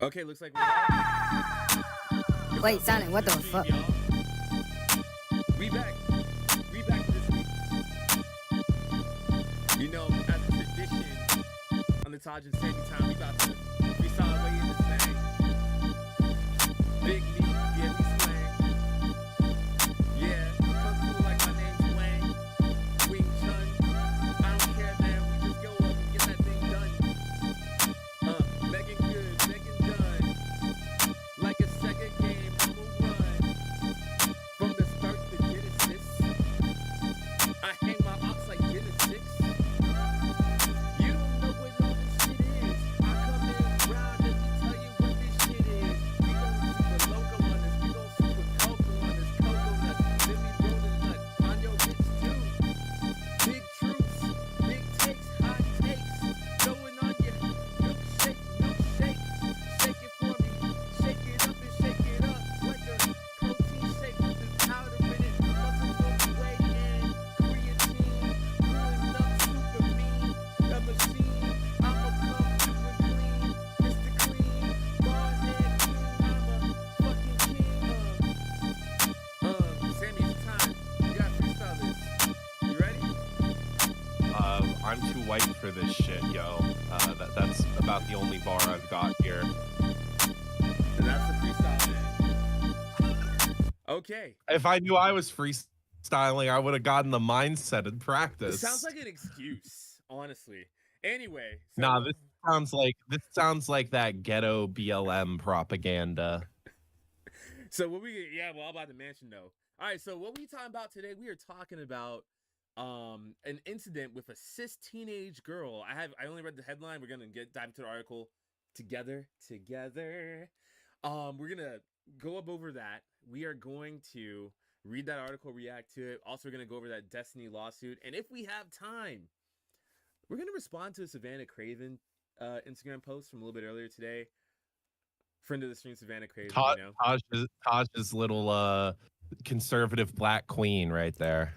Okay, looks like we're live. Wait, Silent, what the fuck? We back. We back this week. You know, as a tradition on the Taj and Sandy time, we about to freestyle our way in this thing. Big me, yeah, we slang. Yeah, come through like my name's Wang. Wing Chun. I don't care, man. We just go up and get that thing done. Megan good, Megan done. Like a second game, I'ma run. From the start to Genesis. I hang my ops like Genesis. You don't know what all this shit is. I come in round and we tell you what this shit is. We gon' super loco on this. We gon' super coco on this. Coco nuts. Then we rollin' nuts. On your bitch too. Big truths. Big takes. Hot takes. Going on your milkshake. Milkshake. Shake it for me. Shake it up and shake it up. Like a protein shake with the powder in it. Muscle goes way in. Creatine. Pulling up super mean. A machine. I'ma come through and clean. Mr. Clean. Bald head king. I'm a fucking king. Sammy, it's time. You gotta freestyle this. You ready? I'm too white for this shit, yo. That's about the only bar I've got here. Then that's the freestyle, man. Okay. If I knew I was freestyling, I would have gotten the mindset and It practice. sounds like an excuse, honestly. Anyway. So Nah, this sounds like that ghetto BLM propaganda. So what we all about the mansion though. All right, so what we talking about today? We are talking about an incident with a cis teenage girl. I only read the headline. We're gonna dive into the article together. We're gonna go up over that. We are going to read that article, react to it. Also, we're gonna go over that Destiny lawsuit, and if we have time, we're gonna respond to a Savannah Craven Instagram post from a little bit earlier today. Friend of the stream, Savannah Craven. Taj, You know, Taj's little conservative black queen right there.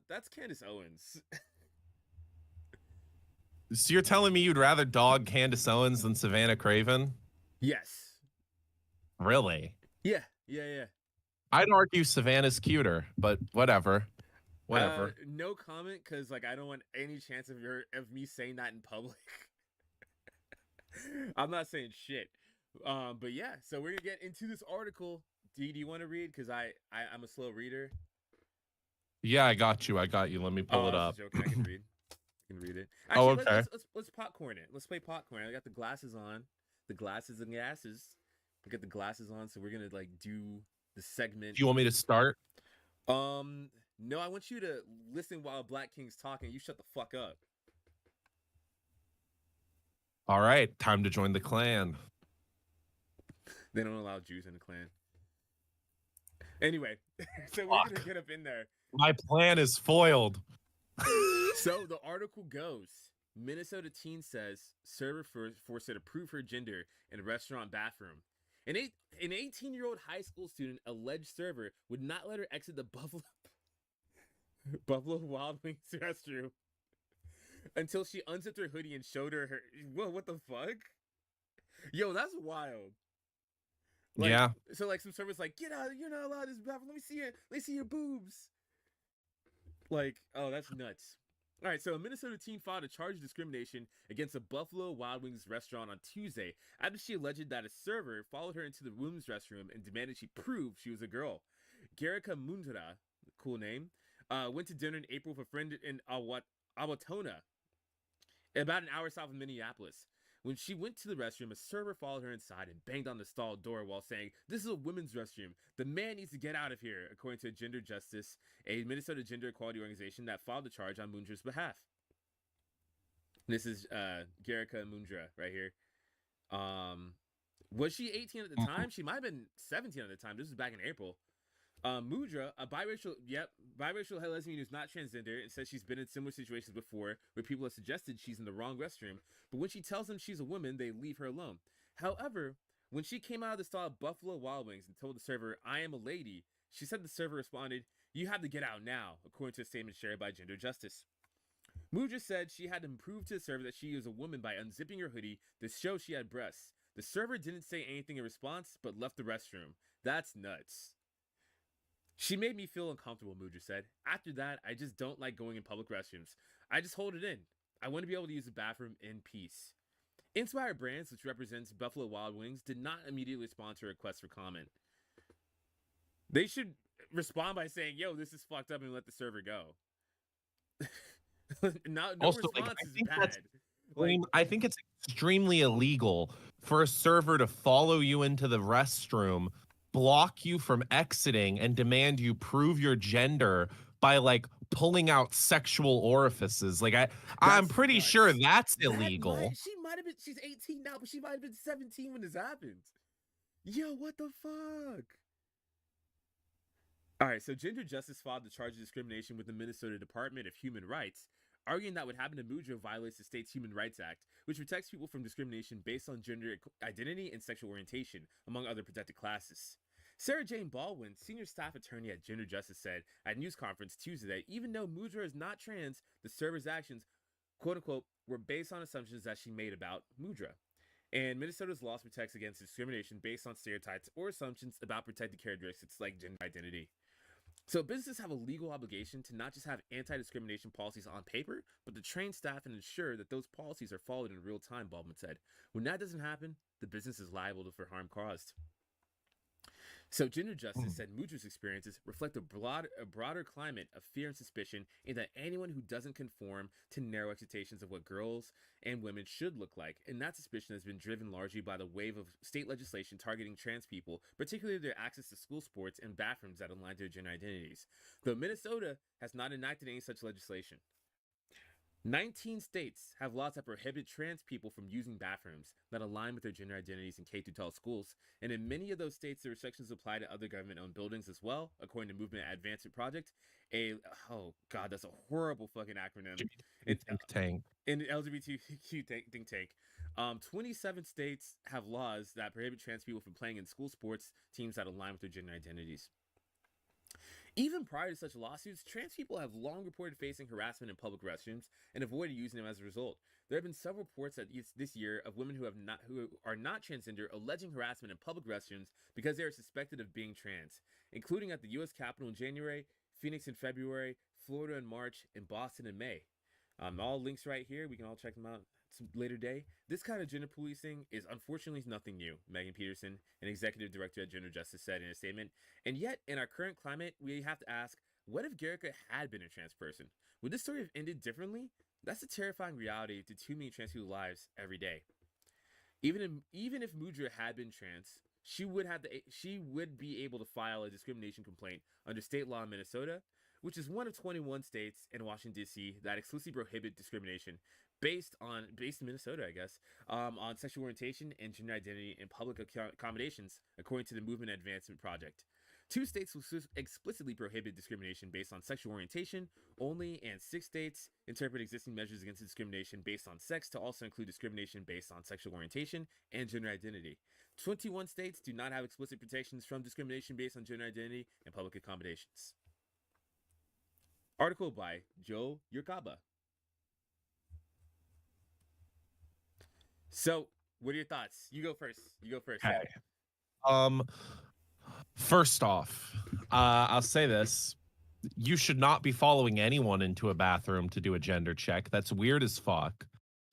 that's Candace Owens. So you're telling me you'd rather dog Candace Owens than Savannah Craven? Yes. Really? Yeah. I'd argue Savannah's cuter, but whatever. No comment, because like I don't want any chance of me saying that in public. I'm not saying shit. But yeah, so we're gonna get into this article. Do you want to read? Because I'm a slow reader. Yeah, I got you. Let me pull it up. Joking. I can read. I can read it. Actually, okay. Let's popcorn it. Let's play popcorn. I got the glasses on. The glasses and gases. I got the glasses on, so we're gonna like do the segment. Do you want me to start? No, I want you to listen while Black King's talking. You shut the fuck up. All right, time to join the clan. They don't allow Jews in the clan. Anyway, so we're gonna get up in there. My plan is foiled. So the article goes: Minnesota teen says server forced her to prove her gender in a restaurant bathroom. An 18-year-old high school student alleged server would not let her exit the Buffalo Wild Wings restroom until she unzipped her hoodie and showed her. Whoa, what the fuck? Yo, that's wild. Like, yeah. So like some servers like, get out! You're not allowed in this bathroom. Let me see your boobs. Like, oh, that's nuts. All right, so a Minnesota teen filed a charge of discrimination against a Buffalo Wild Wings restaurant on Tuesday after she alleged that a server followed her into the women's restroom and demanded she prove she was a girl. Garika Mundra, cool name, went to dinner in April with a friend in Awatona, about an hour south of Minneapolis. When she went to the restroom, a server followed her inside and banged on the stall door while saying, "This is a women's restroom. The man needs to get out of here," according to Gender Justice, a Minnesota gender equality organization that filed the charge on Mundra's behalf. This is Garika Mundra right here. Was she 18 at the time? She might have been 17 at the time. This was back in April. Mudra, a biracial lesbian who's not transgender, and says she's been in similar situations before where people have suggested she's in the wrong restroom, but when she tells them she's a woman, they leave her alone. However, when she came out of the stall of Buffalo Wild Wings and told the server, "I am a lady," she said the server responded, "You have to get out now," according to a statement shared by Gender Justice. Mudra said she had to prove to the server that she is a woman by unzipping her hoodie to show she had breasts. The server didn't say anything in response, but left the restroom. That's nuts. She made me feel uncomfortable, Mudra said. After that, I just don't like going in public restrooms. I just hold it in. I want to be able to use the bathroom in peace. Inspire Brands, which represents Buffalo Wild Wings, did not immediately respond to a request for comment. They should respond by saying, yo, this is fucked up, and let the server go. No Also, response I is think bad. I think it's extremely illegal for a server to follow you into the restroom, block you from exiting, and demand you prove your gender by like pulling out sexual orifices. Like I'm pretty nuts. sure that's illegal. She might have been, she's 18 now, but she might have been 17 when this happened. Yo, what the fuck? All right, so Gender Justice filed the charge of discrimination with the Minnesota Department of Human Rights, arguing that what happened to Mudra violates the state's Human Rights Act, which protects people from discrimination based on gender identity and sexual orientation, among other protected classes. Sarah Jane Baldwin, senior staff attorney at Gender Justice, said at a news conference Tuesday that even though Mudra is not trans, the server's actions, quote unquote, were based on assumptions that she made about Mudra. And Minnesota's laws protects against discrimination based on stereotypes or assumptions about protected characteristics like gender identity. So businesses have a legal obligation to not just have anti-discrimination policies on paper, but to train staff and ensure that those policies are followed in real time, Baldwin said. When that doesn't happen, the business is liable for harm caused. So Gender Justice said Mudra's experiences reflect a broader climate of fear and suspicion in that anyone who doesn't conform to narrow expectations of what girls and women should look like. And that suspicion has been driven largely by the wave of state legislation targeting trans people, particularly their access to school sports and bathrooms that align to their gender identities. Though Minnesota has not enacted any such legislation. 19 states have laws that prohibit trans people from using bathrooms that align with their gender identities in K-12 schools, and in many of those states, the restrictions apply to other government-owned buildings as well, according to Movement Advancement Project. Oh god, that's a horrible fucking acronym. Think tank. In the LGBTQ think tank. 27 states have laws that prohibit trans people from playing in school sports teams that align with their gender identities. Even prior to such lawsuits, trans people have long reported facing harassment in public restrooms and avoided using them as a result. There have been several reports this year of women who are not transgender alleging harassment in public restrooms because they are suspected of being trans, including at the U.S. Capitol in January, Phoenix in February, Florida in March, and Boston in May. All links right here. We can all check them out some later day. This kind of gender policing is unfortunately nothing new, Megan Peterson, an executive director at Gender Justice, said in a statement. And yet, in our current climate, we have to ask, what if Garrica had been a trans person? Would this story have ended differently? That's a terrifying reality to too many trans people's lives every day. Even if Mudra had been trans, she would be able to file a discrimination complaint under state law in Minnesota, which is one of 21 states in Washington, D.C. that explicitly prohibit discrimination based in Minnesota, I guess, on sexual orientation and gender identity in public accommodations, according to the Movement Advancement Project. 2 states will explicitly prohibit discrimination based on sexual orientation only, and 6 states interpret existing measures against discrimination based on sex to also include discrimination based on sexual orientation and gender identity. 21 states do not have explicit protections from discrimination based on gender identity in public accommodations. Article by Joe Yurkaba. So, what are your thoughts? You go first. Okay. First off, I'll say this. You should not be following anyone into a bathroom to do a gender check. That's weird as fuck.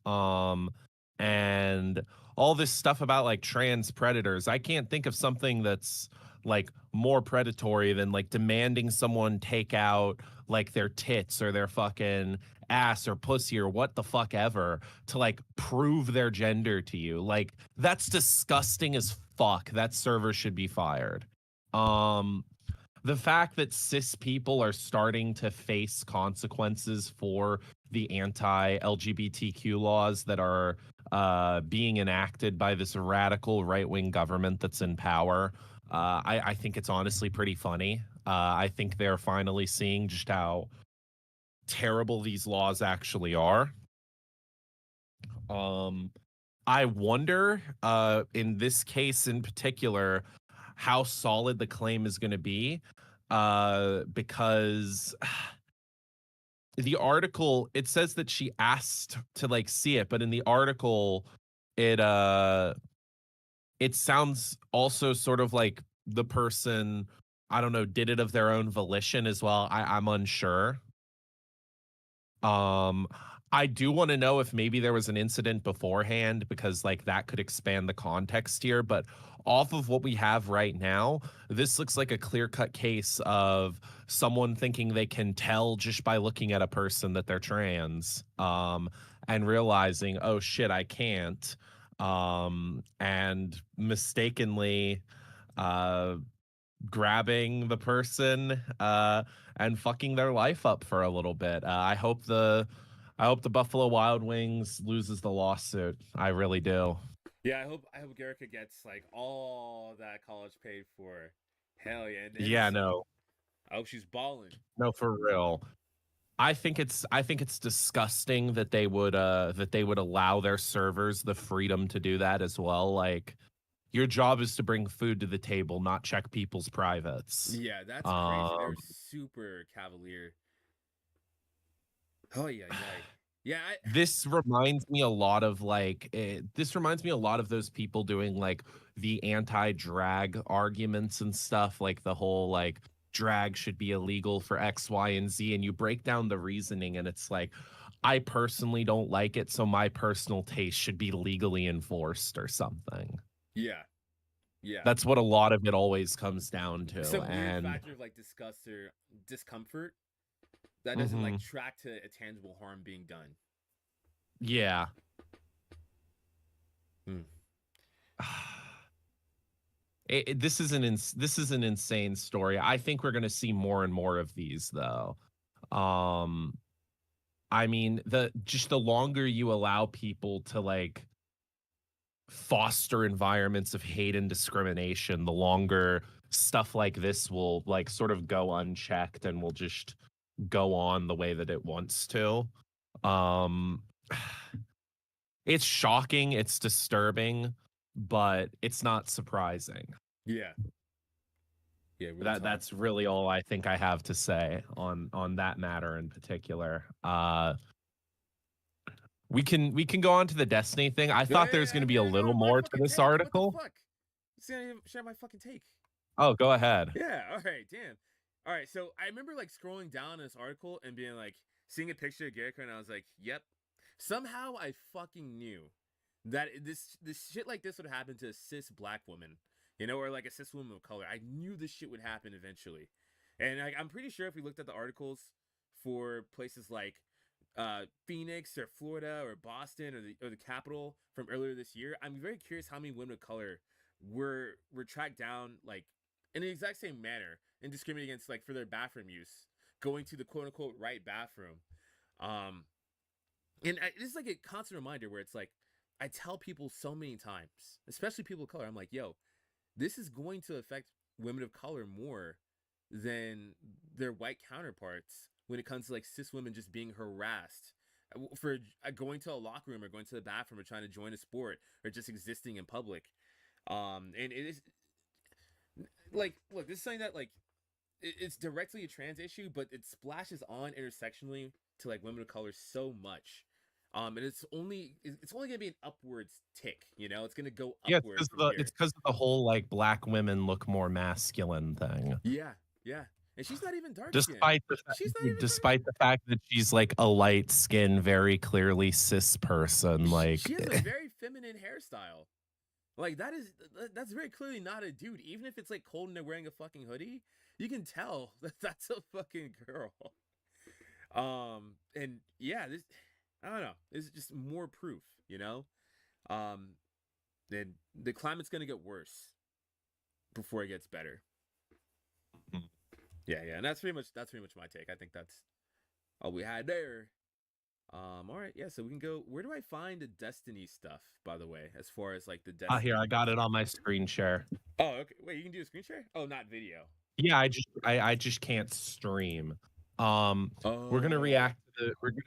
And all this stuff about like trans predators, I can't think of something that's like more predatory than like demanding someone take out like their tits or their fucking ass or pussy or what the fuck ever to like prove their gender to you. Like that's disgusting as fuck. That server should be fired. The fact that cis people are starting to face consequences for the anti-LGBTQ laws that are being enacted by this radical right-wing government that's in power, I think it's honestly pretty funny. I think they're finally seeing just how terrible these laws actually are. I wonder, in this case in particular, how solid the claim is going to be, because the article, it says that she asked to like see it, but in the article it it sounds also sort of like the person, I don't know, did it of their own volition as well. I'm unsure. Um, I do want to know if maybe there was an incident beforehand because like that could expand the context here, but off of what we have right now, this looks like a clear-cut case of someone thinking they can tell just by looking at a person that they're trans, and realizing, oh shit, I can't, and mistakenly uh grabbing the person and fucking their life up for a little bit. I hope the Buffalo Wild Wings loses the lawsuit. I really do. Yeah, I hope Garrica gets like all that college paid for. Hell yeah, and Yeah, some. no. I hope she's balling. No, for real. I think it's disgusting that they would allow their servers the freedom to do that as well. Like your job is to bring food to the table, not check people's privates. Yeah, that's crazy. Um They're super cavalier. Oh yeah, yeah, yeah. This reminds me a lot of this reminds me a lot of those people doing like the anti-drag arguments and stuff, like the whole like drag should be illegal for X, Y, and Z. And you break down the reasoning, and it's like, I personally don't like it, so my personal taste should be legally enforced or something. Yeah, yeah. That's what a lot of it always comes down to. Some weird And factor of like disgust or discomfort that doesn't like mhm, track to a tangible harm being done. yeah. Hmm. This is an insane story. I think we're going to see more and more of these though. Um I mean, the just the longer you allow people to like foster environments of hate and discrimination, the longer stuff like this will like sort of go unchecked and will just go on the way that it wants to. Um it's shocking, it's disturbing, but it's not surprising. Yeah, yeah. Real talk. That's really all I think I have to say on that matter in particular. We can go on to the Destiny thing. I thought there's going to be a little My more to fucking this take. What the article. fuck? Just gonna share my fucking take. Oh, go ahead. Yeah. All right. Damn. All right. So I remember like scrolling down this article and being like, seeing a picture of Garrick, and I was like, "Yep." Somehow I fucking knew that this shit like this would happen to a cis black woman, you know, or like a cis woman of color. I knew this shit would happen eventually, and I'm pretty sure if we looked at the articles for places like Phoenix or Florida or Boston or the capital from earlier this year, I'm very curious how many women of color were tracked down like in the exact same manner and discriminated against like for their bathroom use, going to the quote unquote right bathroom. Um, and it's like a constant reminder where it's like I tell people so many times, especially people of color, I'm like, yo, this is going to affect women of color more than their white counterparts when it comes to like cis women just being harassed for going to a locker room or going to the bathroom or trying to join a sport or just existing in public. And it is like, look, this is something that like it's directly a trans issue, but it splashes on intersectionally to like women of color so much. And it's only gonna be an upwards tick, you know, it's gonna go Yeah, upward from here. it's because of the whole like black women look more masculine thing. Yeah, yeah. And she's not even dark skinned. She's not even dark. Despite the fact that she's like a light skinned, very clearly cis person, like She has a very feminine hairstyle. Like that's very clearly not a dude. Even if it's like cold and they're wearing a fucking hoodie, you can tell that that's a fucking girl. And yeah, this I don't know. It's just more proof, you know. Um, and the climate's gonna get worse before it gets better. Yeah, yeah, and that's pretty much my take. I think that's all we had there. All right, yeah, so we can go. Where do I find the Destiny stuff, by the way, as far as like the Destiny? here, I got it on my screen share. Oh, okay. Wait, you can do a screen share? Oh, not video. Yeah, I just can't stream. We're gonna Oh,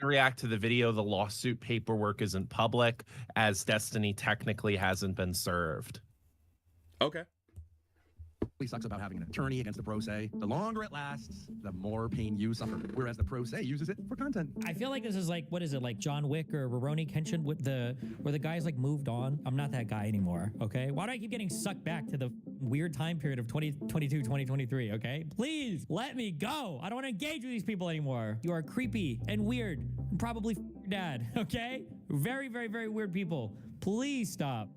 react to the video. The lawsuit paperwork isn't public, as Destiny technically hasn't been served. okay. sucks about having an attorney against a pro se. The longer it lasts, the more pain you suffer. Whereas the pro se uses it for content. I feel like this is like, what is it, like John Wick or Rurouni Kenshin with where the guy's like moved on. I'm not that guy anymore, okay? Why do I keep getting sucked back to the weird time period of 2022, 2023, okay? Please let me go. I don't want to engage with these people anymore. You are creepy and weird. And probably your dad, okay? Very, very, very weird people. Please stop.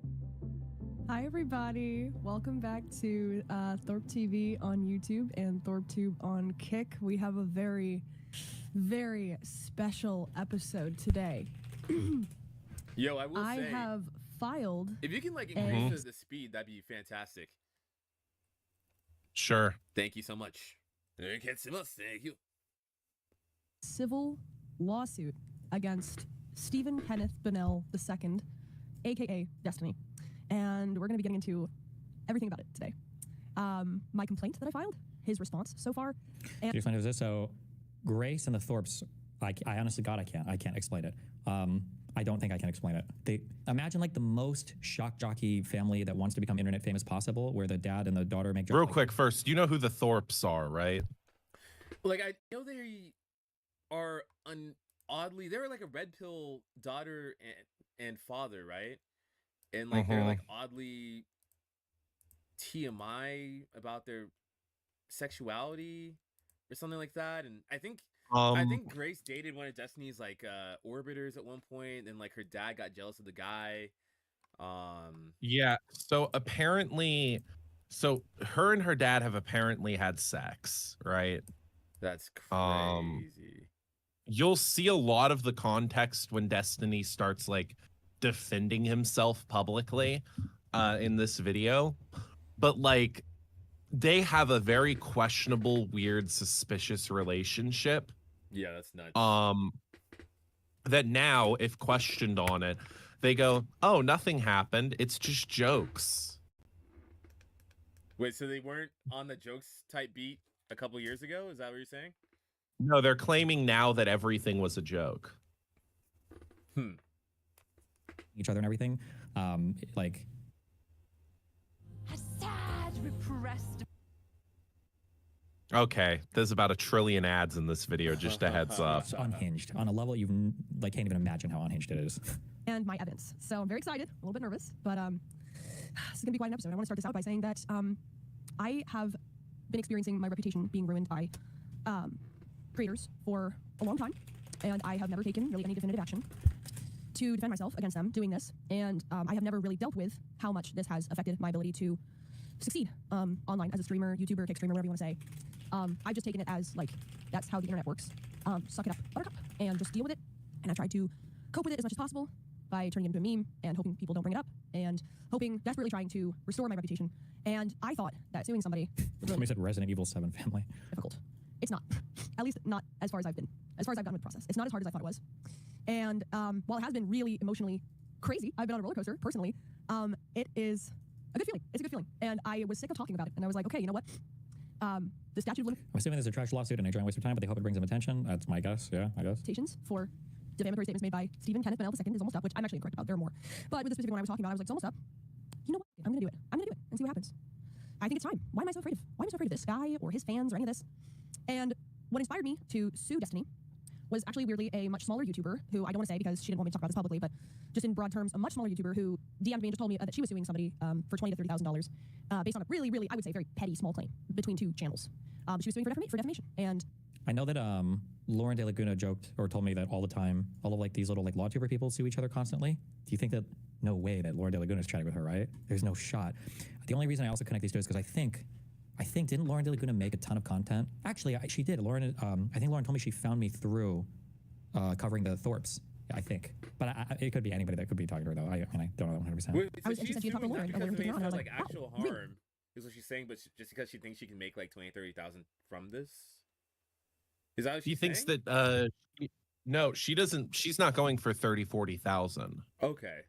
Hi everybody, welcome back to Thorpe TV on YouTube and ThorpeTube on Kick. We have a very, very special episode today. Yo, I will say, have filed. if you can like increase the speed, that'd be fantastic. Sure. Thank you so much. Thank you. Civil lawsuit against Stephen Kenneth Bonnell II, aka Destiny. And we're going to be getting into everything about it today. My complaint that I filed, his response so far. And Do you find this? So Grace and the Thorpes, I honestly, God, I can't explain it. I don't think I can explain it. They imagine like the most shock jockey family that wants to become internet famous possible, where the dad and the daughter make jokes. Real quick, first, you know who the Thorpes are, right? Like, I know they are oddly, they're like a red pill daughter and father, right? And like they're like oddly TMI about their sexuality or something like that. And I think Grace dated one of Destiny's like orbiters at one point, and like her dad got jealous of the guy. Yeah. So apparently, her and her dad have apparently had sex, right? That's crazy. You'll see a lot of the context when Destiny starts like defending himself publicly in this video, but like they have a very questionable, weird, suspicious relationship. Yeah, that's nuts. That now, if questioned on it, they go, "Oh, nothing happened. It's just jokes." Wait, so they weren't on the jokes type beat a couple years ago? Is that what you're saying? No, they're claiming now that everything was a joke. Each other and everything. Like A sad, repressed. Okay, there's about 1 trillion ads in this video, just a heads up. it's unhinged on a level you like can't even imagine how unhinged it is. and my evidence. So I'm very excited, a little bit nervous, but this is gonna be quite an episode. I want to start this out by saying that I have been experiencing my reputation being ruined by creators for a long time, and I have never taken really any definitive action to defend myself against them doing this, and I have never really dealt with how much this has affected my ability to succeed online as a streamer, YouTuber, kick streamer, whatever you want to say. I've just taken it as like that's how the internet works. Suck it up, buttercup, and just deal with it. And I tried to cope with it as much as possible by turning it into a meme and hoping people don't bring it up, and desperately trying to restore my reputation. And I thought that suing somebody was really Somebody said Resident Evil 7 family. difficult. It's not, at least not as far as I've gotten with the process. It's not as hard as I thought it was. And while it has been really emotionally crazy, I've been on a roller coaster personally. It is a good feeling. It's a good feeling. And I was sick of talking about it. And I was like, okay, you know what? The statute of I'm assuming there's a trash lawsuit and a giant waste of time, but they hope it brings them attention. That's my guess. Yeah, I guess. limitations for defamatory statements made by Stephen Kenneth Bonnell II is almost up, which I'm actually incorrect about. There are more. But with the specific one I was talking about, I was like, it's almost up. You know what? I'm going to do it. I'm going to do it and see what happens. I think it's time. Why am I so afraid of this guy or his fans or any of this? And what inspired me to sue Destiny was actually weirdly a much smaller YouTuber who I don't want to say because she didn't want me to talk about this publicly, but just in broad terms, a much smaller YouTuber who DM'd me and just told me that she was suing somebody for $20,000 to $30,000 based on a really, really, I would say, very petty small claim between two channels. She was suing for defamation. And I know that Lauren De Laguna joked or told me that all the time, all of like these little like LawTuber people sue each other constantly. Do you think that, no way that Lauren De Laguna is chatting with her, right? There's no shot. The only reason I also connect these two is because I think didn't Lauren De Laguna make a ton of content? Actually, she did. Lauren, I think Lauren told me she found me through covering the Thorpes. I think, but it could be anybody that could be talking to her though. I don't know 100%. Wait, so I was she's interested to talk to suing Lauren, not and because Lauren of took any it on, sort and of I was like like, actual oh, really? harm, is what she's saying, but just because she thinks she can make like 20,000 to 30,000 from this. Is that what He she's thinks saying? that no, she doesn't. She's not going for 30,000-40,000. Okay.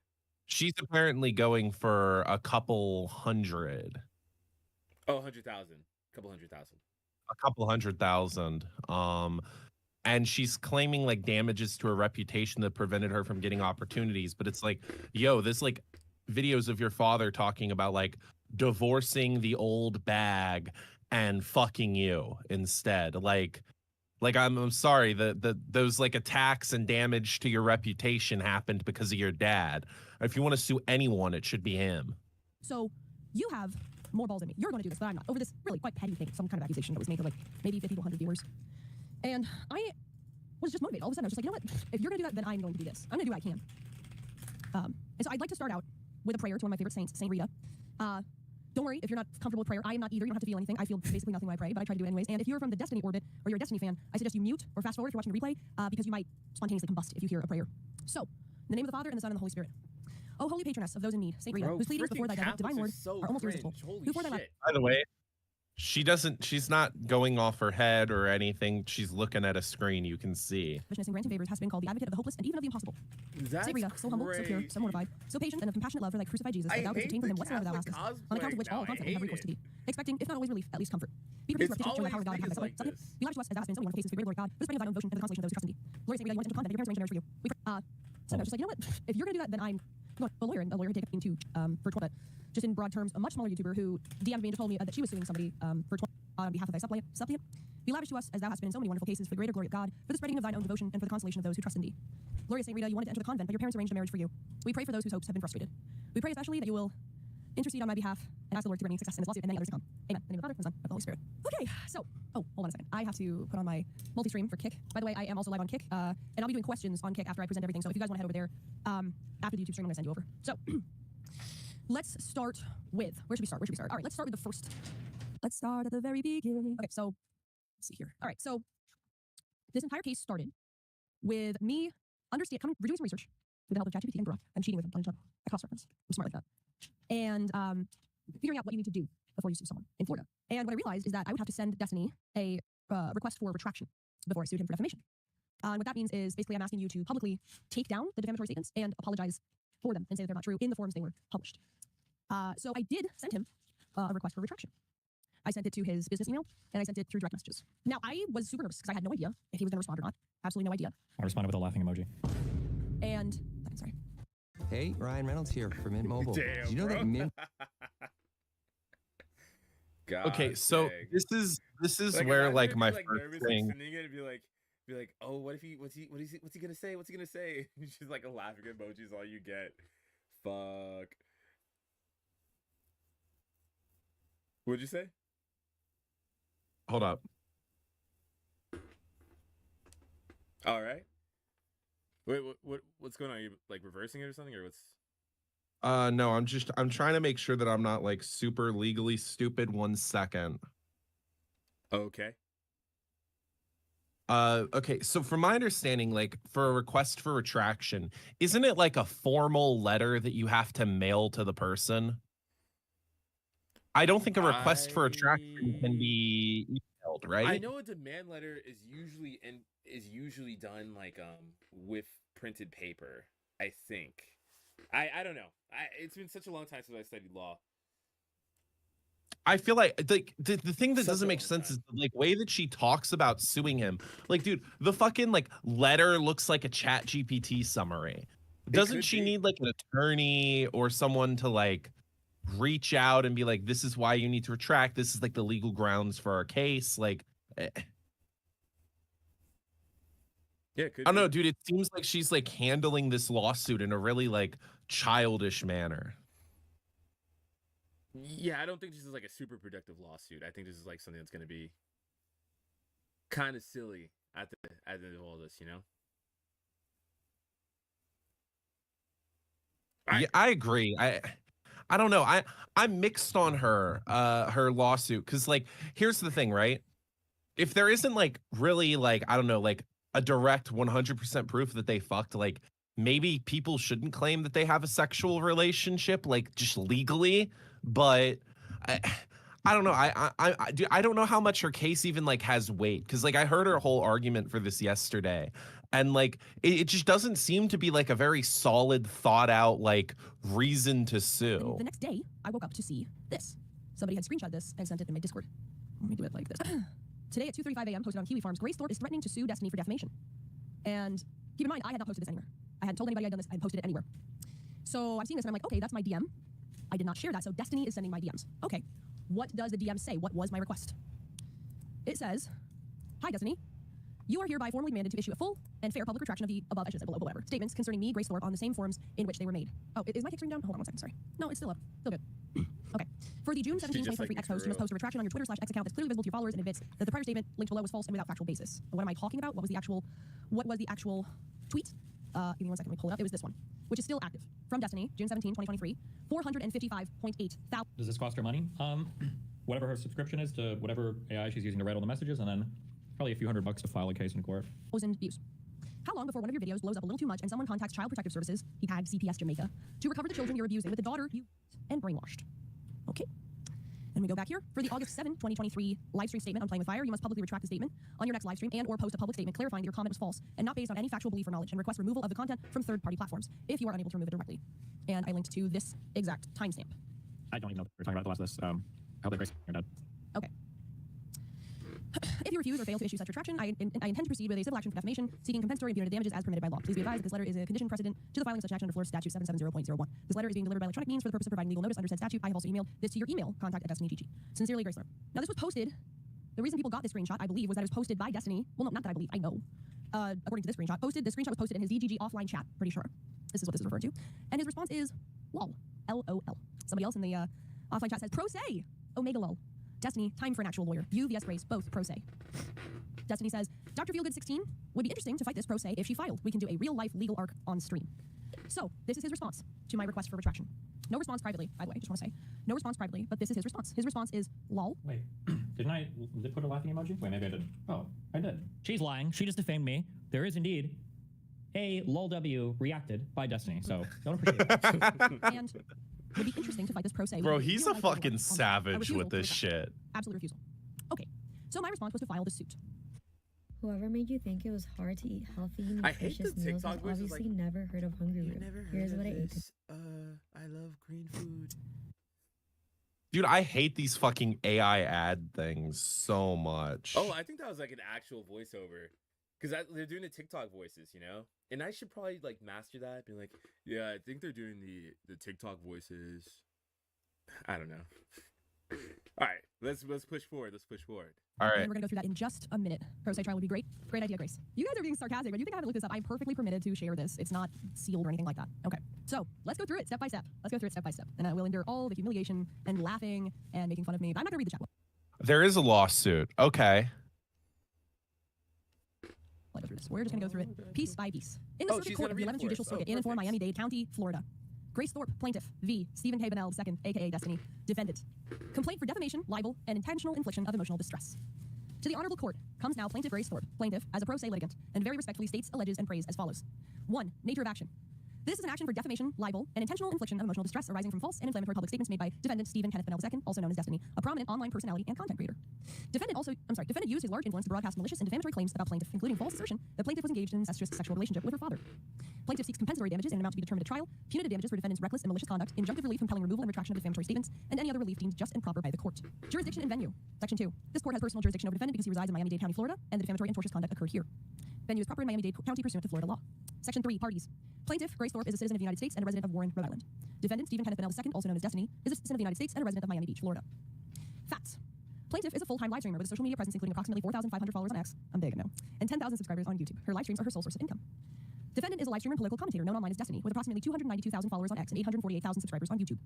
She's apparently going for a couple hundred. Oh, 100,000. Couple 100,000. A couple 100,000. And she's claiming like damages to her reputation that prevented her from getting opportunities. But it's like, yo, this like videos of your father talking about like, divorcing the old bag and fucking you instead. Like I'm sorry that those like attacks and damage to your reputation happened because of your dad. If you want to sue anyone, it should be him. So you have more balls than me. You're going to do this, but I'm not. Over this really quite petty thing, some kind of accusation that was made to like maybe 50 to 100 viewers. And I was just motivated. All of a sudden, I was just like, you know what? If you're going to do that, then I'm going to do this. I'm going to do what I can. And so I'd like to start out with a prayer to one of my favorite saints, Saint Rita. Don't worry if you're not comfortable with prayer. I am not either. You don't have to feel anything. I feel basically nothing when I pray, but I try to do it anyways. And if you're from the Destiny orbit or you're a Destiny fan, I suggest you mute or fast forward if you're watching the replay because you might spontaneously combust if you hear a prayer. So, in the name of the Father, and the Son, and the Holy Spirit. O holy patroness of those in need, Saint Rita, whose pleadings before thy divine Lord are almost irresistible. Who for thy love. By the way, she's not going off her head or anything. She's looking at a screen you can see. And granting favors has been called the advocate of the hopeless and even of the impossible. That's Saint Rita, so humble, so pure, so mortified, so patient, and of compassionate love for thy crucified Jesus, that thou canst obtain from him whatsoever thou askest, on account of which all constantly have recourse to thee, expecting, if not always relief, at least comfort. Be prepared for petition, the power of God, and have thy like suppliant. Be lavish to us as thou hast been so many wonderful cases for the great glory of God, for the spreading of thine own devotion and for the consolation of those who trust in thee. Glory, Saint Rita, you went into a convent, your parents arranged a marriage for you. So I was just like, you know what? If you're going to do that, then I'm a lawyer, and a lawyer had taken me to for 20, just in broad terms, a much smaller YouTuber who DM'd me and told me that she was suing somebody for 20 on behalf of thy suppliant. Be lavish to us as thou hast been in so many wonderful cases for the greater glory of God, for the spreading of thine own devotion and for the consolation of those who trust in thee. Glorious Saint Rita, you wanted to enter the convent, but your parents arranged a marriage for you. We pray for those whose hopes have been frustrated. We pray especially that you will intercede on my behalf and ask the Lord to grant me success in this lawsuit and many others to come. Amen. In the name of the Father, and the Son, and the Holy Spirit. Okay, so, hold on a second. I have to put on my multi-stream for Kick. By the way, I am also live on Kick, and I'll be doing questions on Kick after I present everything. So if you guys want to head over there, after the YouTube stream, I'm going to send you over. So, let's start with, where should we start? All right, let's start with the first. Let's start at the very beginning. Okay, so, let's see here. All right, so, this entire case started with me we're doing some research with the help of ChatGPT and Grok. I'm cheating with a cross reference. I'm smart like that. And figuring out what you need to do before you sue someone in Florida. And what I realized is that I would have to send Destiny a request for retraction before I sued him for defamation. And what that means is basically I'm asking you to publicly take down the defamatory statements and apologize for them and say that they're not true in the forms they were published. So I did send him a request for retraction. I sent it to his business email, and I sent it through direct messages. Now, I was super nervous because I had no idea if he was going to respond or not. Absolutely no idea. I responded with a laughing emoji. And, sorry. Hey, Ryan Reynolds here from Mint Mobile. Damn, Did you know bro. that Mint? God Okay, so dang. this is Like, where imagine like if you're, my like, first nervous, thing. Like, sending it and be like, oh, what's he gonna say? What's he gonna say? Just like a laughing emoji is all you get. Fuck. What'd you say? Hold up. All right. Wait, what's going on? Are you like reversing it or something, or what's? No, I'm trying to make sure that I'm not like super legally stupid. 1 second. Okay. Okay, so from my understanding, like for a request for retraction, isn't it like a formal letter that you have to mail to the person? I don't think a request for retraction can be emailed, right? I know a demand letter is usually done like with printed paper. I think. I don't know. It's been such a long time since I studied law. I feel like the thing that Such doesn't a make long sense time. is the like way that she talks about suing him. Like, dude, the fucking like letter looks like a Chat GPT summary. Doesn't could she be. need like an attorney or someone to like reach out and be like, this is why you need to retract. This is like the legal grounds for our case. Like, Yeah, it could I don't be. know, dude. It seems like she's like handling this lawsuit in a really like childish manner. Yeah, I don't think this is like a super productive lawsuit. I think this is like something that's gonna be kind of silly at the end of all this, you know? Yeah, I agree. I don't know. I'm mixed on her lawsuit because like here's the thing, right? If there isn't like really like I don't know like a direct 100% proof that they fucked, like maybe people shouldn't claim that they have a sexual relationship like just legally, but I don't know. I don't know how much her case even like has weight because like I heard her whole argument for this yesterday, and like it just doesn't seem to be like a very solid, thought out like reason to sue. And the next day, I woke up to see this. Somebody had screenshot this and sent it in my Discord. Let me do it like this. Today at 2:35 a.m., posted on Kiwi Farms, Grace Thorpe is threatening to sue Destiny for defamation. And keep in mind, I had not posted this anywhere. I hadn't told anybody I'd done this. I hadn't posted it anywhere. So I'm seeing this and I'm like, okay, that's my DM. I did not share that, so Destiny is sending my DMs. Okay, what does the DM say? What was my request? It says, hi, Destiny. You are hereby formally demanded to issue a full and fair public retraction of the above, I should say below, whatever, statements concerning me, Grace Thorpe, on the same forms in which they were made. Oh, is my kick stream down? Hold on 1 second, sorry. No, it's still up. Still good. Okay. For the June 17, 2023 X post, you must post a retraction on your Twitter/X account that's clearly visible to your followers and admits that the prior statement linked below was false and without factual basis. What am I talking about? What was the actual tweet? Give me 1 second, let me pull it up. It was this one, which is still active. From Destiny, June 17, 2023, 455.8 thousand. Does this cost her money? Whatever her subscription is to whatever AI she's using to write all the messages, and then probably a few $100 to file a case in court. Views. How long before one of your videos blows up a little too much and someone contacts Child Protective Services, he tagged CPS Jamaica, to recover the children you're abusing with the daughter you and brainwashed? Okay. And we go back here. For the August 7, 2023 live stream statement on Playing with Fire, you must publicly retract the statement on your next live stream and or post a public statement clarifying that your comment was false and not based on any factual belief or knowledge, and request removal of the content from third-party platforms if you are unable to remove it directly. And I linked to this exact timestamp. I don't even know what we're talking about the last of this. I hope that Grace you're dead. Okay. If you refuse or fail to issue such retraction, I intend to proceed with a civil action for defamation, seeking compensatory and punitive damages as permitted by law. Please be advised that this letter is a condition precedent to the filing of such action under Florida Statute 770.01. This letter is being delivered by electronic means for the purpose of providing legal notice under said statute. I have also emailed this to your email, contact@DestinyGG. Sincerely, Grace Thorpe. Now, this was posted. The reason people got this screenshot, I believe, was that it was posted by Destiny. Well, no, not that I believe. I know. According to this screenshot, the screenshot was posted in his DGG offline chat. Pretty sure. This is what this is referred to. And his response is, lol. LOL. Somebody else in the offline chat says, pro se. Omega lol. Destiny, time for an actual lawyer. You vs Grace, both pro se. Destiny says, Dr. Feelgood16 would be interesting to fight this pro se if she filed. We can do a real-life legal arc on stream. So, this is his response to my request for retraction. No response privately, by the way, just want to say. No response privately, but this is his response. His response is, lol. Wait, did I put a laughing emoji? Wait, maybe I didn't. Oh, I did. She's lying. She just defamed me. There is indeed a lolW reacted by Destiny, so don't appreciate it. And would be interesting to fight this pro se. Bro, he's a fucking savage with this shit. Absolute refusal. Okay, so my response was to file the suit. Whoever made you think it was hard to eat healthy, I hate the nutritious meals TikTok has voices, obviously like, never heard of Hungry You Root. never heard Here's of what I ate. this? I love green food. Dude, I hate these fucking AI ad things so much. Oh, I think that was like an actual voiceover. Because they're doing the TikTok voices, you know? And I should probably like master that. Be like, yeah, I think they're doing the TikTok voices. I don't know. All right, let's push forward. Let's push forward. All right. And we're gonna go through that in just a minute. Pro se trial would be great. Great idea, Grace. You guys are being sarcastic, but you think I haven't looked this up? I'm perfectly permitted to share this. It's not sealed or anything like that. Okay, so let's go through it step by step. Let's go through it step by step, and I will endure all the humiliation and laughing and making fun of me. But I'm not gonna read the chat. There is a lawsuit. Okay. Let's go through this. We're just gonna go through it piece by piece. In the circuit she's court gonna of the read it 11th for Judicial us. Circuit in and for Miami-Dade County, Florida. Grace Thorpe, plaintiff, v. Stephen K. Bennell II, aka Destiny, defendant. Complaint for defamation, libel, and intentional infliction of emotional distress. To the honorable court comes now plaintiff Grace Thorpe, plaintiff, as a pro se litigant, and very respectfully states, alleges, and prays as follows. 1. Nature of action. This is an action for defamation, libel, and intentional infliction of emotional distress arising from false and inflammatory public statements made by defendant Stephen Kenneth Bennell II, also known as Destiny, a prominent online personality and content creator. Defendant used his large influence to broadcast malicious and defamatory claims about plaintiff, including false assertion that plaintiff was engaged in an incestuous sexual relationship with her father. Plaintiff seeks compensatory damages in an amount to be determined at trial, punitive damages for defendant's reckless and malicious conduct, injunctive relief compelling removal and retraction of defamatory statements, and any other relief deemed just and proper by the court. Jurisdiction and venue. Section 2. This court has personal jurisdiction over defendant because he resides in Miami-Dade County, Florida, and the defamatory and tortious conduct occurred here. Venue is proper in Miami-Dade County pursuant to Florida law. Section 3. Parties. Plaintiff, Grace Thorpe, is a citizen of the United States and a resident of Warren, Rhode Island. Defendant, Stephen Kenneth Bennell II, also known as Destiny, is a citizen of the United States and a resident of Miami Beach, Florida. Facts. Plaintiff is a full-time live streamer with a social media presence including approximately 4,500 followers on X, I'm big, I know, and 10,000 subscribers on YouTube. Her live streams are her sole source of income. Defendant is a live streamer and political commentator known online as Destiny, with approximately 292,000 followers on X and 848,000 subscribers on YouTube.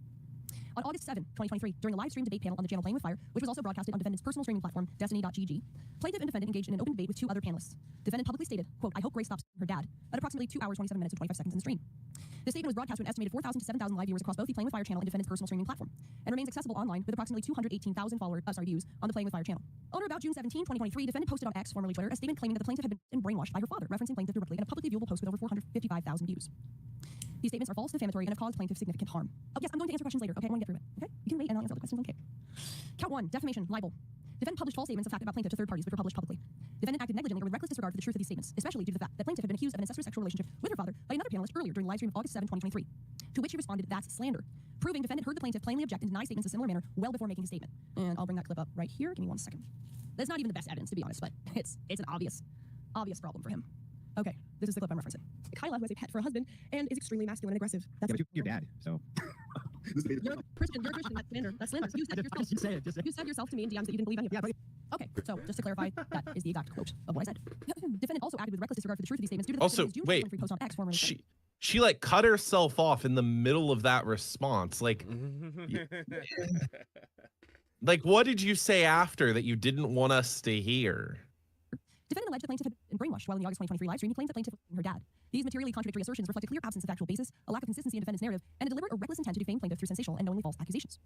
On August 7, 2023, during a live stream debate panel on the channel Playing with Fire, which was also broadcasted on defendant's personal streaming platform, destiny.gg, plaintiff and defendant engaged in an open debate with 2 other panelists. Defendant publicly stated, quote, I hope Grace stops her dad, at approximately 2 hours, 27 minutes, and 25 seconds in the stream. This statement was broadcast to an estimated 4,000 to 7,000 live viewers across both the Playing with Fire channel and defendant's personal streaming platform, and remains accessible online with approximately 218,000 views on the Playing with Fire channel. On or about June 17, 2023, defendant posted on X, formerly Twitter, a statement claiming that the plaintiff had been brainwashed by her father, referencing plaintiff directly in a publicly viewable post with over 455,000 views. These statements are false, defamatory, and have caused plaintiff significant harm. Oh, yes, I'm going to answer questions later. Okay, I want to get through it. Okay? You can wait and I'll answer all the questions. Okay. Count 1, defamation, libel. Defendant published false statements of fact about plaintiff to third parties, which were published publicly. Defendant acted negligently or with reckless disregard for the truth of these statements, especially due to the fact that plaintiff had been accused of an incestuous sexual relationship with her father by another panelist earlier during the live stream of August 7, 2023, to which he responded, that's slander, proving defendant heard the plaintiff plainly object and deny statements in a similar manner well before making his statement. And I'll bring that clip up right here. Give me 1 second. That's not even the best evidence, to be honest, but it's an obvious problem for him. Okay, this is the clip I'm referencing. Kyla, who has a pet for a husband and is extremely masculine and aggressive. That's yeah, but you're dad, so. You're a Christian. You're a Christian. That's slander. That's slander. You said yourself. Just say it. Just say it. You said yourself to me in DMs that you didn't believe any of it. Okay, so just to clarify, that is the exact quote of what I said. Defendant also acted with reckless disregard for the truth of these statements due to the Also, June wait, 2023 post on X, formerly Twitter. she like cut herself off in the middle of that response. Like, like what did you say after that you didn't want us to hear? Defendant alleged the plaintiff had been brainwashed while in the August 2023 live stream. He claims that plaintiff was her dad. These materially contradictory assertions reflect a clear absence of factual basis, a lack of consistency in defendant's narrative, and a deliberate or reckless intent to defame plaintiff through sensational and knowingly false accusations.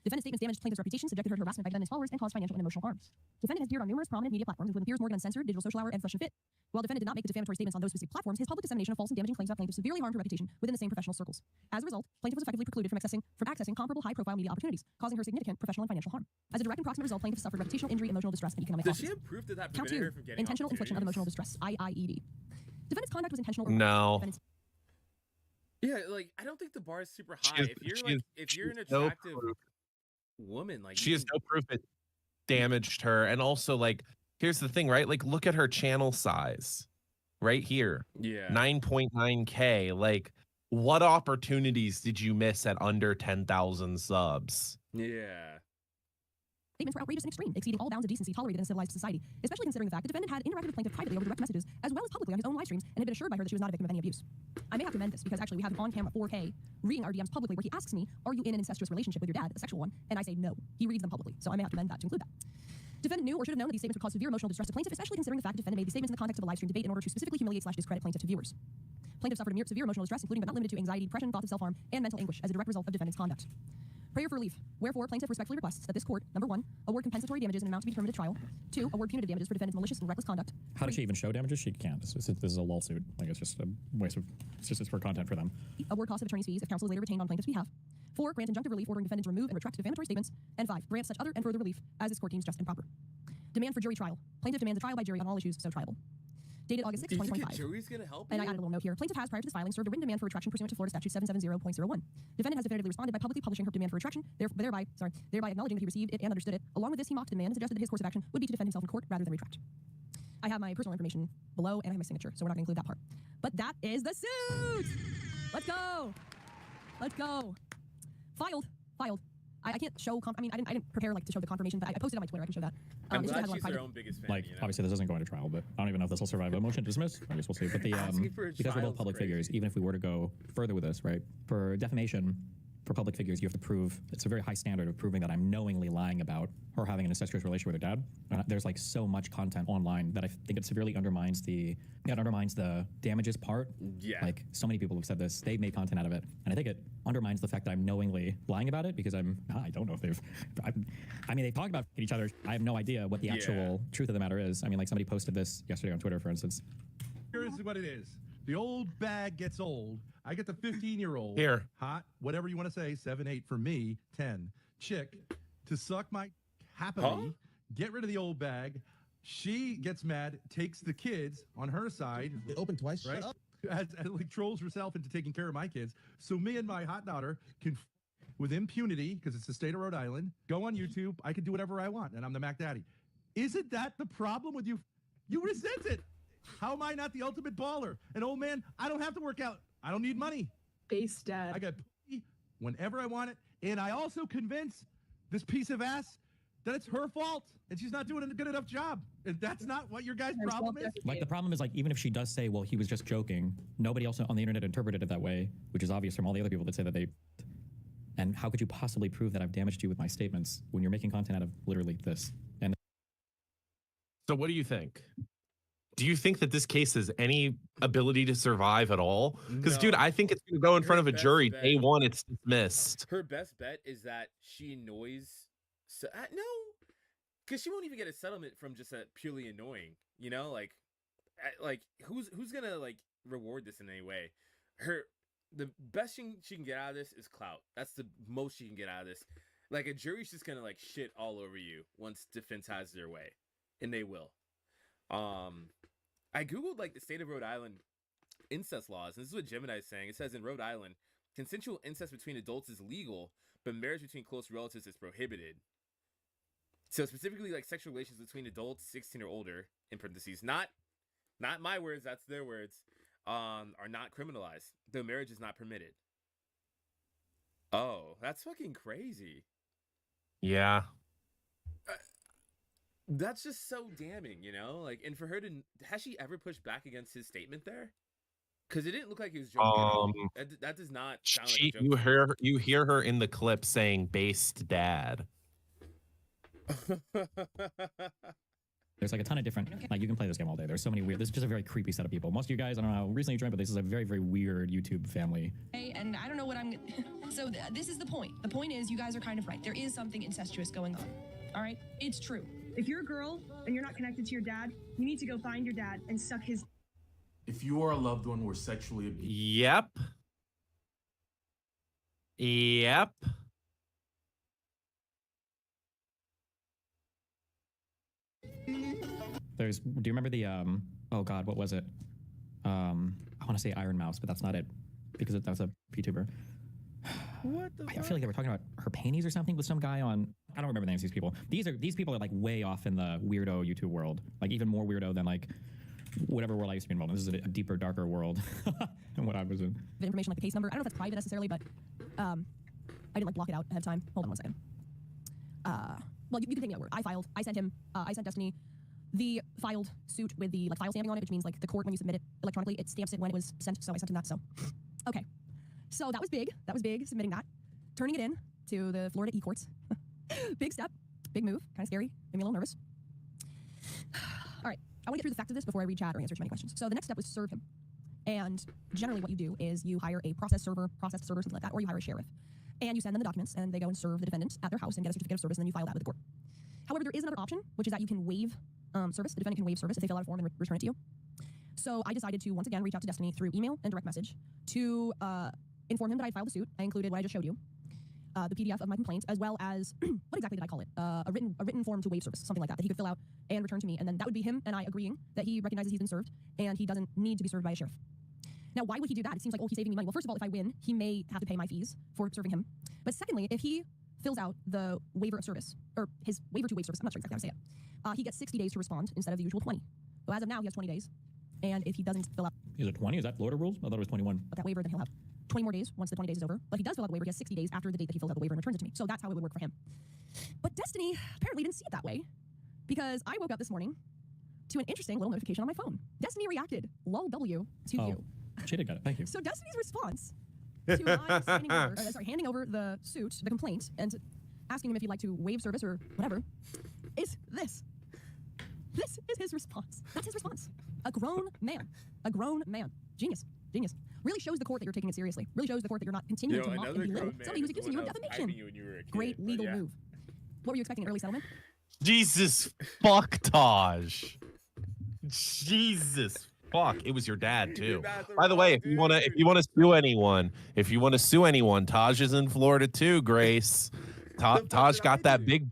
Defendant's statements damaged plaintiff's reputation, subjected her to harassment by defendant's followers, and caused financial and emotional harm. Defendant has appeared on numerous prominent media platforms, including Piers Morgan Uncensored, Digital Social Hour, and Fresh and Fit. While defendant did not make the defamatory statements on those specific platforms, his public dissemination of false and damaging claims about plaintiff severely harmed her reputation within the same professional circles. As a result, plaintiff was effectively precluded from accessing comparable high-profile media opportunities, causing her significant professional and financial harm. As a direct and proximate result, plaintiff suffered reputational injury, emotional distress, and economic Does losses. she have proof that Count prevented 2, her from getting intentional infliction of emotional opportunities? distress, IIED. Defendant's conduct was intentional. No. Yeah, like I don't think the bar is super high. has- If you're she like, has- if you're an she has no attractive proof. woman, like She you has can- no proof it damaged her. And also, like, here's the thing, right? Like, look at her channel size right here. yeah, 9.9K. Like, what opportunities did you miss at under 10,000 subs? yeah. Statements were outrageous and extreme, exceeding all bounds of decency tolerated in a civilized society, especially considering the fact the defendant had interacted with plaintiff privately over direct messages, as well as publicly on his own live streams, and had been assured by her that she was not a victim of any abuse. I may have to amend this because actually we have him on camera 4K reading our DMs publicly where he asks me, are you in an incestuous relationship with your dad, a sexual one? And I say no. He reads them publicly, so I may have to amend that to include that. Defendant knew or should have known that these statements would cause severe emotional distress to plaintiff, especially considering the fact defendant made these statements in the context of a live stream debate in order to specifically humiliate/discredit plaintiff to viewers. Plaintiff suffered severe emotional distress, including but not limited to anxiety, depression, thoughts of self-harm, and mental anguish as a direct result of defendant's conduct. Prayer for relief. Wherefore, plaintiff respectfully requests that this court, number 1, award compensatory damages in an amount to be determined at trial. 2, award punitive damages for defendant's malicious and reckless conduct. How does she even show damages? She can't. This is a lawsuit. Like, it's just a waste of, it's for content for them. Award cost of attorney's fees if counsel is later retained on plaintiff's behalf. 4, grant injunctive relief ordering defendant to remove and retract defamatory statements. And 5, grant such other and further relief as this court deems just and proper. Demand for jury trial. Plaintiff demands a trial by jury on all issues so triable. Dated August 6, Do you think a 2025. jury's gonna help And I you? added a little note here. Plaintiff has, prior to this filing, served a written demand for retraction pursuant to Florida Statute 770.01. Defendant has definitively responded by publicly publishing her demand for retraction, thereby acknowledging that he received it and understood it. Along with this, he mocked the demand and suggested that his course of action would be to defend himself in court rather than retract. I have my personal information below and I have my signature, so we're not going to include that part. But that is the suit! Let's go! Let's go! Filed. I can't show, I didn't prepare like to show the confirmation, but I posted it on my Twitter, I can show that. I'm it's just glad had a lot she's of her private- own biggest fan. Like, you know? obviously, this isn't going to trial, but I don't even know if this will survive a motion to dismiss. I guess we'll see. But the Asking for a because we're trial both is public crazy. figures, even if we were to go further with this, right? For defamation, for public figures, you have to prove, it's a very high standard of proving that I'm knowingly lying about her having an incestuous relationship with her dad. There's like so much content online that I think it severely undermines the damages part. Yeah. Like, so many people have said this, they've made content out of it. And I think it undermines the fact that I'm knowingly lying about it because I don't know if they talk about each other. I have no idea what the actual truth of the matter is. I mean, like, somebody posted this yesterday on Twitter, for instance. Here's what it is. The old bag gets old. I get the 15-year-old. Here. Hot, whatever you want to say, 7, 8 for me, 10. Chick to suck my happily, Huh? get rid of the old bag. She gets mad, takes the kids on her side. It opened twice. Right? Shut up. As like trolls herself into taking care of my kids. So me and my hot daughter can, with impunity, because it's the state of Rhode Island, go on YouTube. I can do whatever I want, and I'm the Mac Daddy. Isn't that the problem with you? You resent it. How am I not the ultimate baller? An old man, I don't have to work out. I don't need money. Base dad. I got pussy whenever I want it. And I also convince this piece of ass that it's her fault and she's not doing a good enough job. And that's not what your guys' problem is. Like, the problem is, like, even if she does say, well, he was just joking, nobody else on the internet interpreted it that way, which is obvious from all the other people that say that they. And how could you possibly prove that I've damaged you with my statements when you're making content out of literally this? And So what do you think? Do you think that this case has any ability to survive at all? Because, dude, No. I think it's going to go in front of a best jury. bet- Day one, it's dismissed. Her best bet is that she annoys. No, because she won't even get a settlement from just that purely annoying. You know, like who's gonna like reward this in any way? The best she can get out of this is clout. That's the most she can get out of this. Like, a jury's just gonna like shit all over you once defense has their way, and they will. I googled like the state of Rhode Island incest laws, and this is what Gemini is saying. It says in Rhode Island, consensual incest between adults is legal, but marriage between close relatives is prohibited. So specifically, like, sexual relations between adults 16 or older, in parentheses, not my words, that's their words, are not criminalized, though marriage is not permitted. Oh, that's fucking crazy. Yeah. That's just so damning, you know? Like, and for her to, has she ever pushed back against his statement there? Because it didn't look like he was joking at all. That does not sound like a joke. You hear her in the clip saying "based dad." There's like a ton of different, like you can play this game all day. There's so many weird, this is just a very creepy set of people. Most of you guys, I don't know how recently you joined, but this is a very, very weird YouTube family. And I don't know what I'm, so this is the point. The point is you guys are kind of right. There is something incestuous going on. All right? It's true. If you're a girl and you're not connected to your dad, you need to go find your dad and suck his. If you or a loved one were sexually abused. Yep. Yep. There's, do you remember the, oh God, what was it? I want to say Iron Mouse, but that's not it because that's a VTuber. What the I feel like they were talking about her panties or something with some guy on, I don't remember the names of these people. These people are like way off in the weirdo YouTube world, like even more weirdo than like whatever world I used to be involved in. This is a deeper, darker world than what I was in. The information like the case number. I don't know if that's private necessarily, but I didn't like block it out ahead of time. Hold on one second. Well, you can take me over. I sent Destiny the filed suit with the like file stamping on it, which means like the court when you submit it electronically, it stamps it when it was sent. So I sent him that. So, okay. So that was big. That was big. Submitting that, turning it in to the Florida e-courts. Big step, big move. Kind of scary. Made me a little nervous. All right. I want to get through the facts of this before I read chat or answer too many questions. So the next step was serve him. And generally what you do is you hire a process server, something like that, or you hire a sheriff. And you send them the documents and they go and serve the defendant at their house and get a certificate of service and then you file that with the court. However, there is another option, which is that you can waive service. The defendant can waive service if they fill out a form and return it to you. So I decided to once again reach out to Destiny through email and direct message to inform him that I filed the suit. I included what I just showed you, the PDF of my complaint, as well as what exactly did I call it? A written form to waive service, something like that he could fill out and return to me, and then that would be him and I agreeing that he recognizes he's been served and he doesn't need to be served by a sheriff. Now, why would he do that? It seems like, oh, he's saving me money. Well, first of all, if I win, he may have to pay my fees for serving him. But secondly, if he fills out the waiver of service, or his waiver to waive service, I'm not sure exactly how to say it, he gets 60 days to respond instead of the usual 20. So as of now, he has 20 days. And if he doesn't fill out... Is it 20? Is that Florida rules? I thought it was 21. But that waiver, then he'll have 20 more days once the 20 days is over. But he does fill out the waiver. He has 60 days after the date that he fills out the waiver and returns it to me. So that's how it would work for him. But Destiny apparently didn't see it that way, because I woke up this morning to an interesting little notification on my phone. Destiny reacted, lol W, to you. She did get it. Thank you. So Destiny's response to my handing over the suit, the complaint, and asking him if he'd like to waive service or whatever, is this. This is his response. That's his response. A grown man. A grown man. Genius. Genius. Really shows the court that you're taking it seriously. Really shows the court that you're not continuing to mock and belittle somebody who's accusing you of defamation. Great legal move. What were you expecting, an early settlement? Jesus fuck, Taj. Jesus fuck. It was your dad too. By the way, if you wanna sue anyone, Taj is in Florida too, Grace. Taj got that big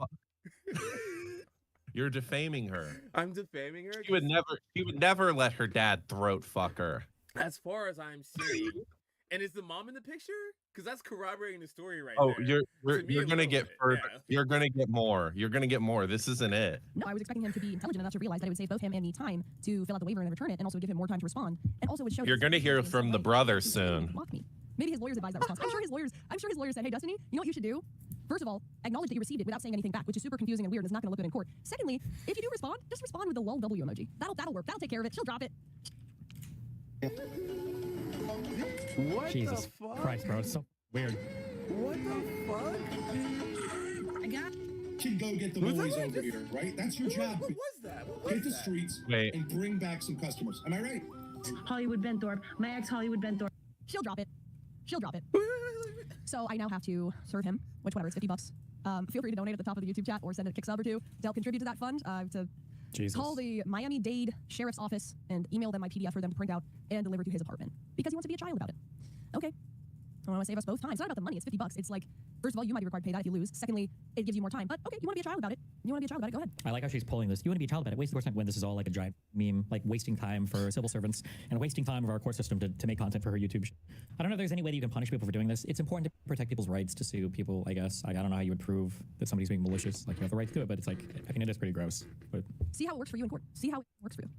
You're defaming her. I'm defaming her? She would never let her dad throat fuck her. As far as I'm seeing. And is the mom in the picture? Because that's corroborating the story right there. You're gonna get further. Yeah. You're gonna get more. You're gonna get more. This isn't it. No, I was expecting him to be intelligent enough to realize that it would save both him and me time to fill out the waiver and return it, and also would give him more time to respond, and also would show. You're gonna hear from the brother soon. Mock me. Maybe his lawyers advised that response. I'm sure his lawyers said, "Hey, Destiny, you know what you should do? First of all, acknowledge that you received it without saying anything back, which is super confusing and weird and is not going to look good in court. Secondly, if you do respond, just respond with the lol W emoji. That'll work. That'll take care of it. She'll drop it." What Jesus the fuck? Christ, bro. It's so weird. What the fuck? I got. Can go get the boys over here, right? That's your job. What was that? What was Hit the that? streets and bring back some customers. Am I right? Hollywood Benthorpe. My ex Hollywood Benthorpe. She'll drop it. She'll drop it. So I now have to serve him, which whatever, it's $50. Feel free to donate at the top of the YouTube chat or send a kick sub or two to help contribute to that fund. To call the Miami-Dade Sheriff's Office and email them my PDF for them to print out and deliver to his apartment because he wants to be a child about it. Okay. I want to save us both time. It's not about the money. It's $50. It's like, first of all, you might be required to pay that if you lose. Secondly, it gives you more time. But okay, you want to be a child about it. You want to be a child about it. Go ahead. I like how she's pulling this. You want to be a child about it. Waste of course time when this is all like a giant meme, like wasting time for civil servants and wasting time of our court system to make content for her YouTube. I don't know if there's any way that you can punish people for doing this. It's important to protect people's rights to sue people, I guess. I don't know how you would prove that somebody's being malicious. Like, you have the right to do it, but it's like, I think it is pretty gross. But see how it works for you in court. See how it works for you.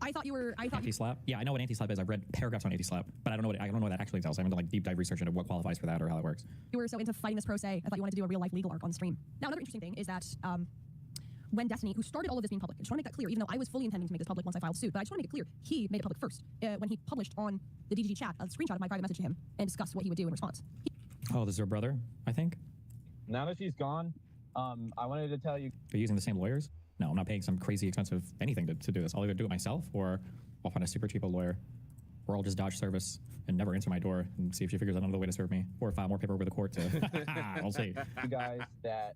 I thought you were. Anti-slap? Yeah, I know what anti-slap is. I've read paragraphs on anti-slap, but I don't know what that actually entails. I haven't done like deep dive research into what qualifies for that or how it works. You were so into fighting this pro se. I thought you wanted to do a real life legal arc on stream. Now, another interesting thing is that when Destiny, who started all of this being public, I just want to make that clear, even though I was fully intending to make this public once I filed suit, but I just want to make it clear, he made it public first when he published on the DGG chat a screenshot of my private message to him and discussed what he would do in response. Oh, this is her brother, I think. Now that she's gone, I wanted to tell you. Are you using the same lawyers? No, I'm not paying some crazy expensive anything to do this. I'll either do it myself or I'll find a super cheapo lawyer, or I'll just dodge service and never answer my door and see if she figures out another way to serve me, or file more paperwork with the court to. We'll see. You guys that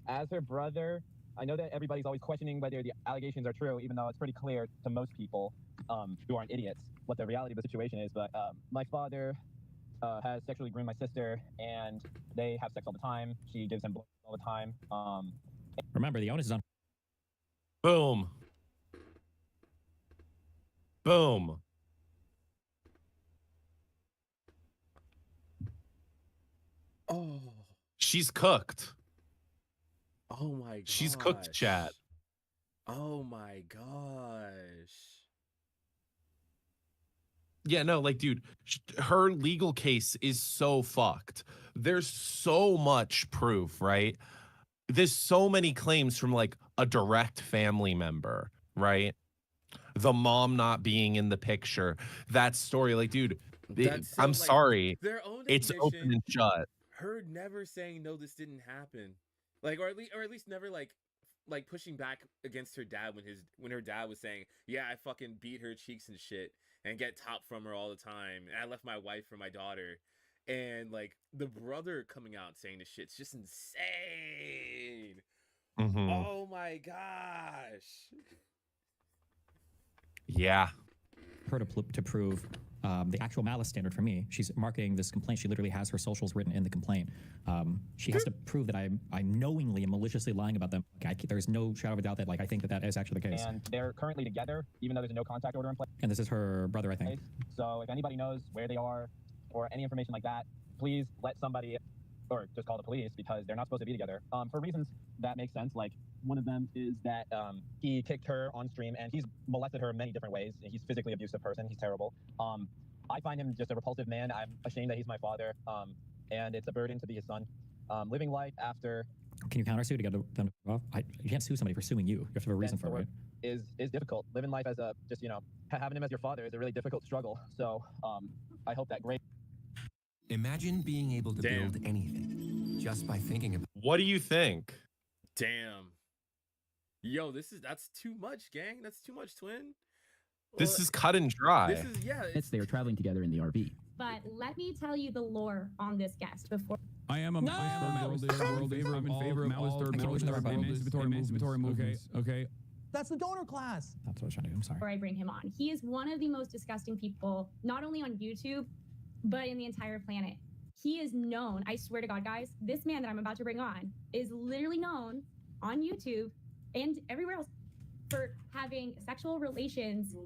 as her brother, I know that everybody's always questioning whether the allegations are true, even though it's pretty clear to most people who aren't idiots what the reality of the situation is. But my father has sexually groomed my sister, and they have sex all the time. She gives him blow all the time. Remember, the onus is on. Boom. Boom. Oh. She's cooked. Oh my god. She's cooked, chat. Oh my gosh. Yeah, no, like, dude, her legal case is so fucked. There's so much proof, right? There's so many claims from like a direct family member, right? The mom not being in the picture. That story, like, dude, I'm sorry. Their own it's open and shut. Her never saying no, this didn't happen. Like, or at least never like pushing back against her dad when her dad was saying, yeah, I fucking beat her cheeks and shit and get top from her all the time. And I left my wife for my daughter. And like the brother coming out saying this shit's just insane. Mm-hmm. Oh my gosh. Yeah. Her to prove the actual malice standard for me. She's marketing this complaint. She literally has her socials written in the complaint. She has to prove that I'm knowingly and maliciously lying about them. There's no shadow of a doubt that like I think that is actually the case. And they're currently together, even though there's no contact order in place. And this is her brother, I think. So if anybody knows where they are or any information like that, please let somebody, or just call the police, because they're not supposed to be together. For reasons that make sense, like one of them is that he kicked her on stream and he's molested her in many different ways. He's a physically abusive person. He's terrible. I find him just a repulsive man. I'm ashamed that he's my father, and it's a burden to be his son. Living life after... Can you countersue to get them off? You can't sue somebody for suing you. You have to have a reason for it, right? Is difficult. Living life as a, just, you know, having him as your father is a really difficult struggle. So I hope that great... Imagine being able to build anything just by thinking about. What do you think? Damn. Yo, that's too much, gang. That's too much, twin. This is cut and dry. This is, yeah. They were traveling together in the RV. But let me tell you the lore on this guest before. I am in favor of Maoist emancipatory movements. Okay. That's the donor class. That's what I was trying to do. I'm sorry. Before I bring him on, he is one of the most disgusting people, not only on YouTube, but in the entire planet. He is known, I swear to God, guys, this man that I'm about to bring on is literally known on YouTube and everywhere else for having sexual relations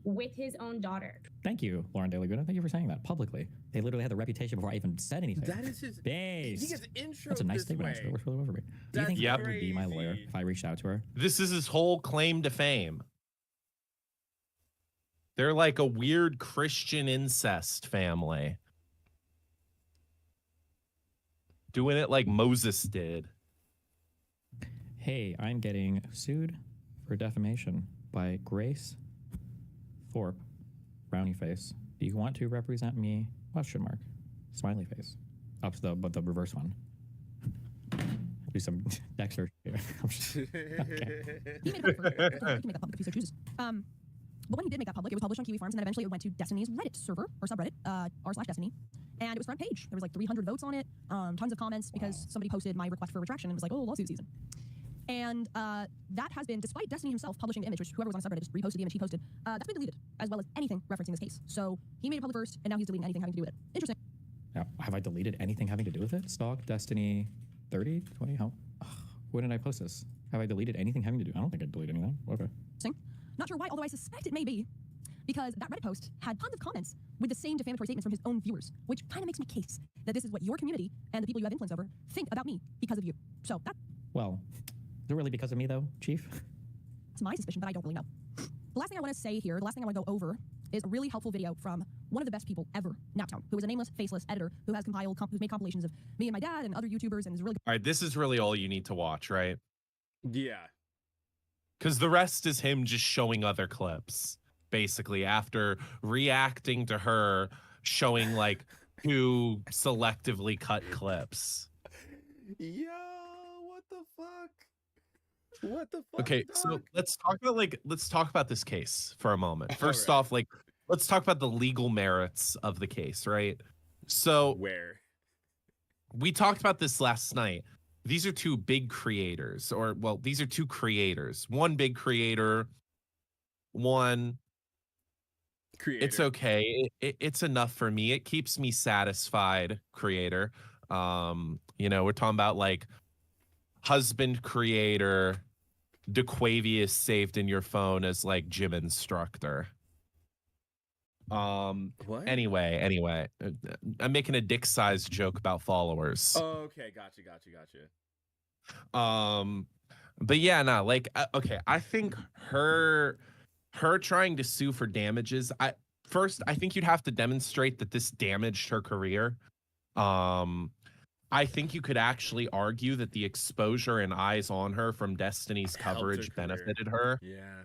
with his own daughter. Thank you, Lauren De Laguna. Thank you for saying that publicly. They literally had the reputation before I even said anything. That is his... Base. He gets intro. That's a nice statement, actually. It works really well for me. Do you think that would be my lawyer if I reached out to her? This is his whole claim to fame. They're like a weird Christian incest family. Doing it like Moses did. Hey, I'm getting sued for defamation by Grace Thorpe, Brownie Face. Do you want to represent me? Question mark. Smiley face. Up to the reverse one. Do some Dexter. Okay. He can make that public if he so chooses. But when he did make that public, it was published on Kiwi Farms, and then eventually it went to Destiny's Reddit server, or subreddit, r/Destiny, and it was front page. There was like 300 votes on it, tons of comments, because somebody posted my request for retraction and was like, oh, lawsuit season. And that has been, despite Destiny himself publishing the image, which whoever was on the subreddit just reposted the image he posted, that's been deleted, as well as anything referencing this case. So he made it public first, and now he's deleting anything having to do with it. Interesting. Yeah, have I deleted anything having to do with it? Stalk, Destiny, 30, 20, how? When did I post this? Have I deleted anything having to do? I don't think I deleted anything. Okay. Not sure why, although I suspect it may be, because that Reddit post had tons of comments with the same defamatory statements from his own viewers, which kind of makes me case that this is what your community and the people you have influence over think about me because of you. So that... Well, is it really because of me, though, Chief? It's my suspicion, but I don't really know. The last thing I want to say here, the last thing I want to go over is a really helpful video from one of the best people ever, Naptown, who is a nameless, faceless editor who has who's made compilations of me and my dad and other YouTubers and is really. All right, this is really all you need to watch, right? Yeah. Because the rest is him just showing other clips, basically, after reacting to her showing like 2 selectively cut clips. Yo, what the fuck? What the fuck? Okay, so let's talk about this case for a moment. First off, like, let's talk about the legal merits of the case, right? So we talked about this last night. These are 2 big creators, or well, these are 2 creators. One big creator, one creator. It's okay. It's enough for me. It keeps me satisfied, creator. You know, we're talking about like husband creator, DeQuavius saved in your phone as like gym instructor. What? Anyway, I'm making a dick-sized joke about followers. Oh, okay, gotcha. But yeah, no, like, okay, I think her trying to sue for damages, I think you'd have to demonstrate that this damaged her career. I think you could actually argue that the exposure and eyes on her from Destiny's coverage benefited her. Yeah.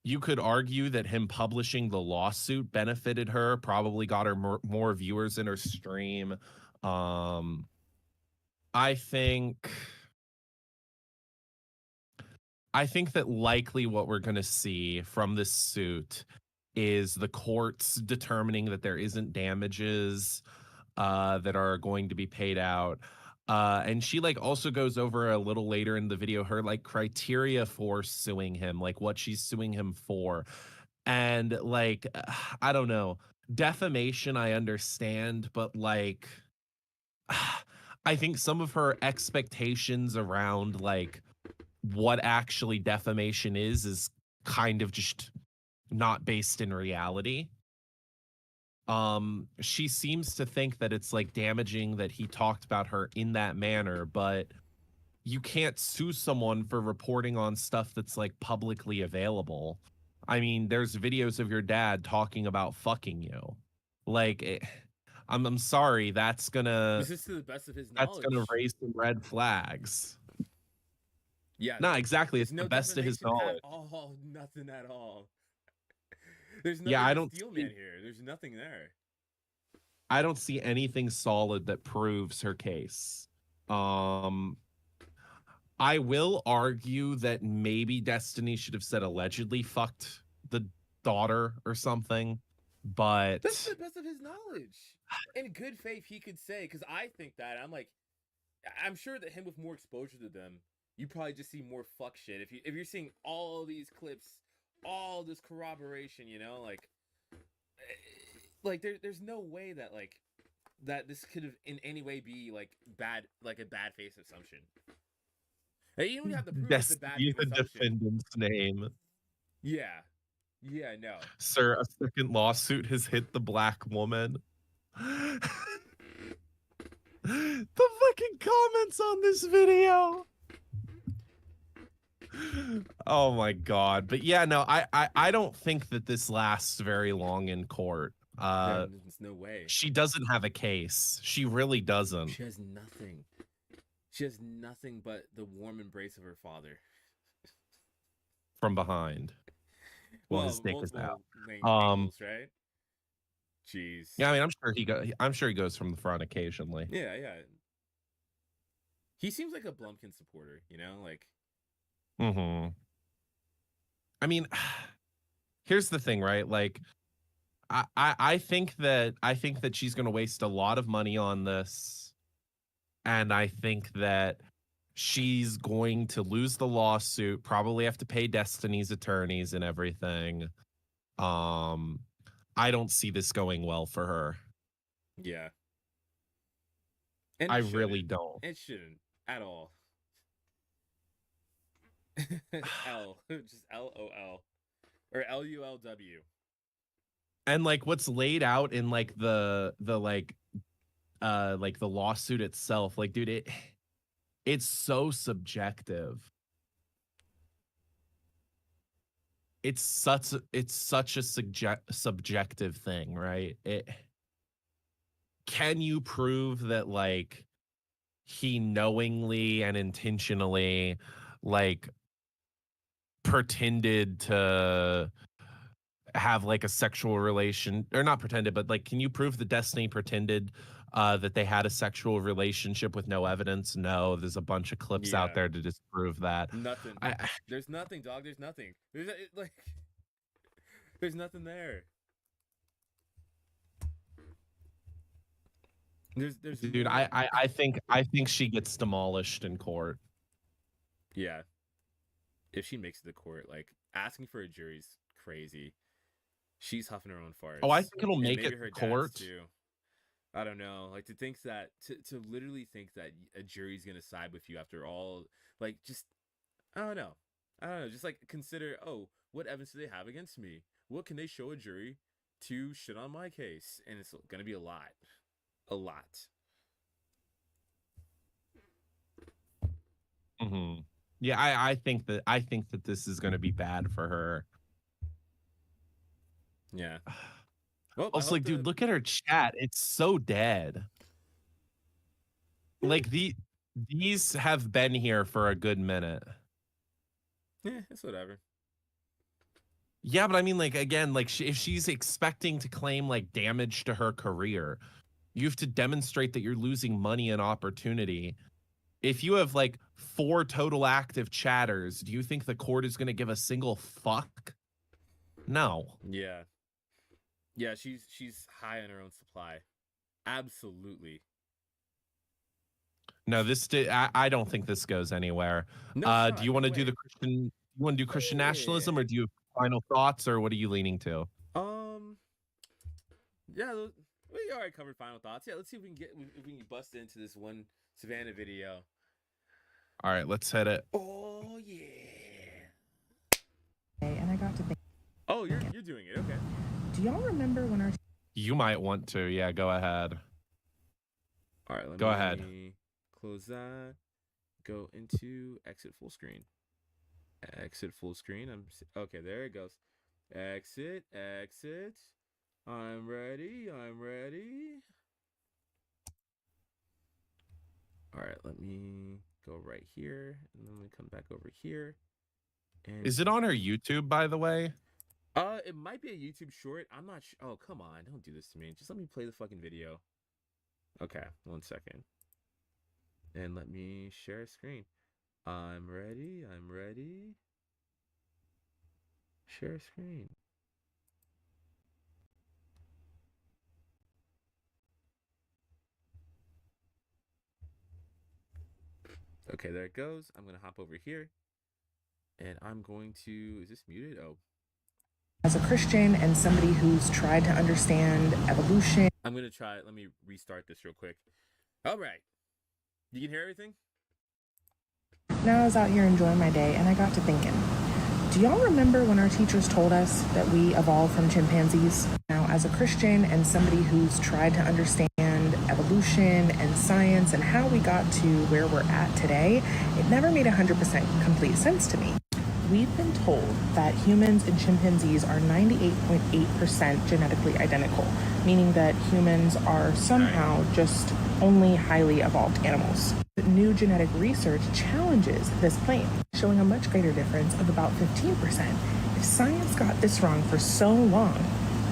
You could argue that him publishing the lawsuit benefited her, probably got her more viewers in her stream. I think that likely what we're going to see from this suit is the courts determining that there isn't damages that are going to be paid out. And she like also goes over a little later in the video her like criteria for suing him, like what she's suing him for. And like, I don't know, defamation I understand, but like, I think some of her expectations around like what actually defamation is kind of just not based in reality. She seems to think that it's like damaging that he talked about her in that manner, but you can't sue someone for reporting on stuff that's like publicly available. I mean, there's videos of your dad talking about fucking you. Like, I'm sorry, that's gonna This is to the best of his knowledge. that's gonna raise some red flags. Yeah. No, exactly. It's no the best of his knowledge. At all, nothing at all. There's no Yeah, I don't steel see- man here. There's nothing there. I don't see anything solid that proves her case. I will argue that maybe Destiny should have said allegedly fucked the daughter or something, but That's the best of his knowledge. In good faith, he could say, because I think that I'm sure that him with more exposure to them, you probably just see more fuck shit. If you're seeing all these clips, all this corroboration, you know, like there's no way that like that this could have in any way be like bad, like a bad face assumption. Hey, you don't have to prove it's a bad Use face the assumption. defendant's name. Yeah, no. Sir, a second lawsuit has hit the black woman. The fucking comments on this video. Oh my god. But yeah, no, I don't think that this lasts very long in court. There's no way. She doesn't have a case. She really doesn't. She has nothing. She has nothing but the warm embrace of her father. From behind. Well, his dick is out. Angles, right? Jeez. Yeah, I mean, I'm sure he goes from the front occasionally. Yeah. He seems like a Blumpkin supporter, you know, like. Mm-hmm. I mean, here's the thing, right? Like, I think that she's gonna waste a lot of money on this, and I think that she's going to lose the lawsuit, probably have to pay Destiny's attorneys and everything. I don't see this going well for her. Yeah. And I really don't. It shouldn't at all. L, just LOL or LULW. And like what's laid out in like the lawsuit itself, like, dude, it's so subjective. it's such a subjective thing, right? Can you prove that like he knowingly and intentionally like pretended to have like a sexual relation, or not pretended, but like, can you prove that Destiny pretended that they had a sexual relationship with no evidence? No, there's a bunch of clips out Yeah. there to disprove that. Nothing. There's nothing, dog. There's nothing. Like, there's nothing there. There's Dude, more. I think she gets demolished in court. Yeah. If she makes it to court, like asking for a jury's crazy. She's huffing her own farts. Oh, I think it'll And make maybe it her to dad's court. too. I don't know. Like to think that to literally think that a jury's gonna side with you after all, like just I don't know. Just like consider, oh, what evidence do they have against me? What can they show a jury to shit on my case? And it's gonna be a lot. A lot. Mm-hmm. Yeah, I think that this is going to be bad for her. Yeah. Well, also, like, dude, look at her chat. It's so dead. Like these have been here for a good minute. Yeah, it's whatever. Yeah, but I mean, like, again, like, if she's expecting to claim like damage to her career, you have to demonstrate that you're losing money and opportunity. If you have like 4 total active chatters, do you think the court is going to give a single fuck? No. Yeah. Yeah, she's high on her own supply. Absolutely. No, I don't think this goes anywhere. No, do you want to do the Christian? You want to do Christian nationalism, or do you have final thoughts, or what are you leaning to? Yeah, we already covered final thoughts. Yeah, let's see if we can bust into this one Savannah video. All right, let's hit it. Oh yeah. And I got to think. Oh, you're doing it. Okay. Do y'all remember when our You might want to. Yeah, go ahead. All right, go ahead. Close that. Go into exit full screen. Exit full screen. Okay, there it goes. Exit. I'm ready. All right, let me go right here, and then we come back over here. And is it on her YouTube, by the way? It might be a YouTube short. I'm not sure. Oh, come on. Don't do this to me. Just let me play the fucking video. Okay, 1 second. And let me share a screen. I'm ready. Share screen. Okay, there it goes. I'm going to hop over here. And I'm going to... Is this muted? Oh. As a Christian and somebody who's tried to understand evolution... I'm going to try... Let me restart this real quick. All right. You can hear everything? Now I was out here enjoying my day, and I got to thinking, do y'all remember when our teachers told us that we evolved from chimpanzees? Now, as a Christian and somebody who's tried to understand evolution and science and how we got to where we're at today, it never made 100% complete sense to me. We've been told that humans and chimpanzees are 98.8% genetically identical, meaning that humans are somehow just only highly evolved animals. New genetic research challenges this claim, showing a much greater difference of about 15%. If science got this wrong for so long,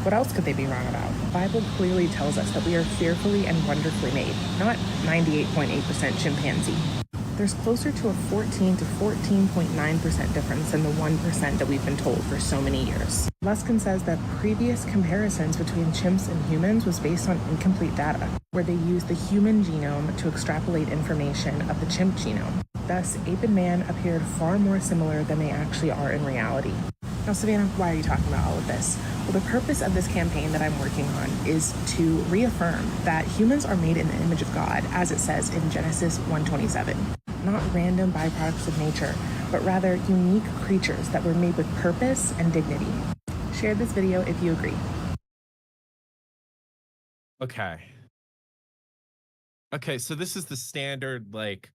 what else could they be wrong about? The Bible clearly tells us that we are fearfully and wonderfully made, not 98.8% chimpanzee. There's closer to a 14 to 14.9% difference than the 1% that we've been told for so many years. Luskin says that previous comparisons between chimps and humans was based on incomplete data, where they used the human genome to extrapolate information of the chimp genome. Thus, ape and man appeared far more similar than they actually are in reality. Now, Savannah, why are you talking about all of this? Well, the purpose of this campaign that I'm working on is to reaffirm that humans are made in the image of God, as it says in Genesis 1:27. Not random byproducts of nature, but rather unique creatures that were made with purpose and dignity. Share this video if you agree. Okay, so this is the standard, like,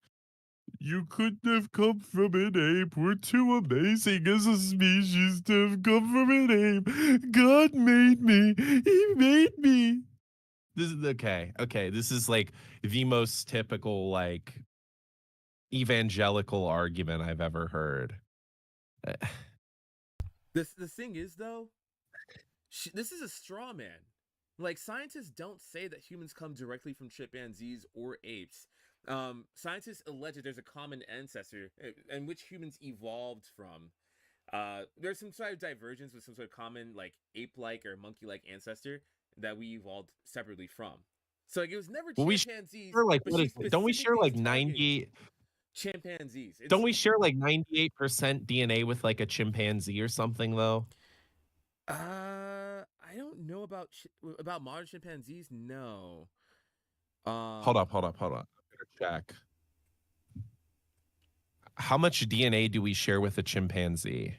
You couldn't have come from an ape. We're too amazing as a species to have come from an ape. God made me. He made me. This is okay. Okay, this is like the most typical like evangelical argument I've ever heard. The thing is though, this is a straw man. Like, scientists don't say that humans come directly from chimpanzees or apes. Scientists allege that there's a common ancestor in which humans evolved from. There's some sort of divergence with some sort of common like ape-like or monkey-like ancestor that we evolved separately from. So like, it was never Well, we chimpanzees. share like but what she is it? Don't we share specifically like is targeting 90? chimpanzees. Don't we share like 98% DNA with like a chimpanzee or something though? I don't know about modern chimpanzees. No. Hold up. I better check. How much DNA do we share with a chimpanzee?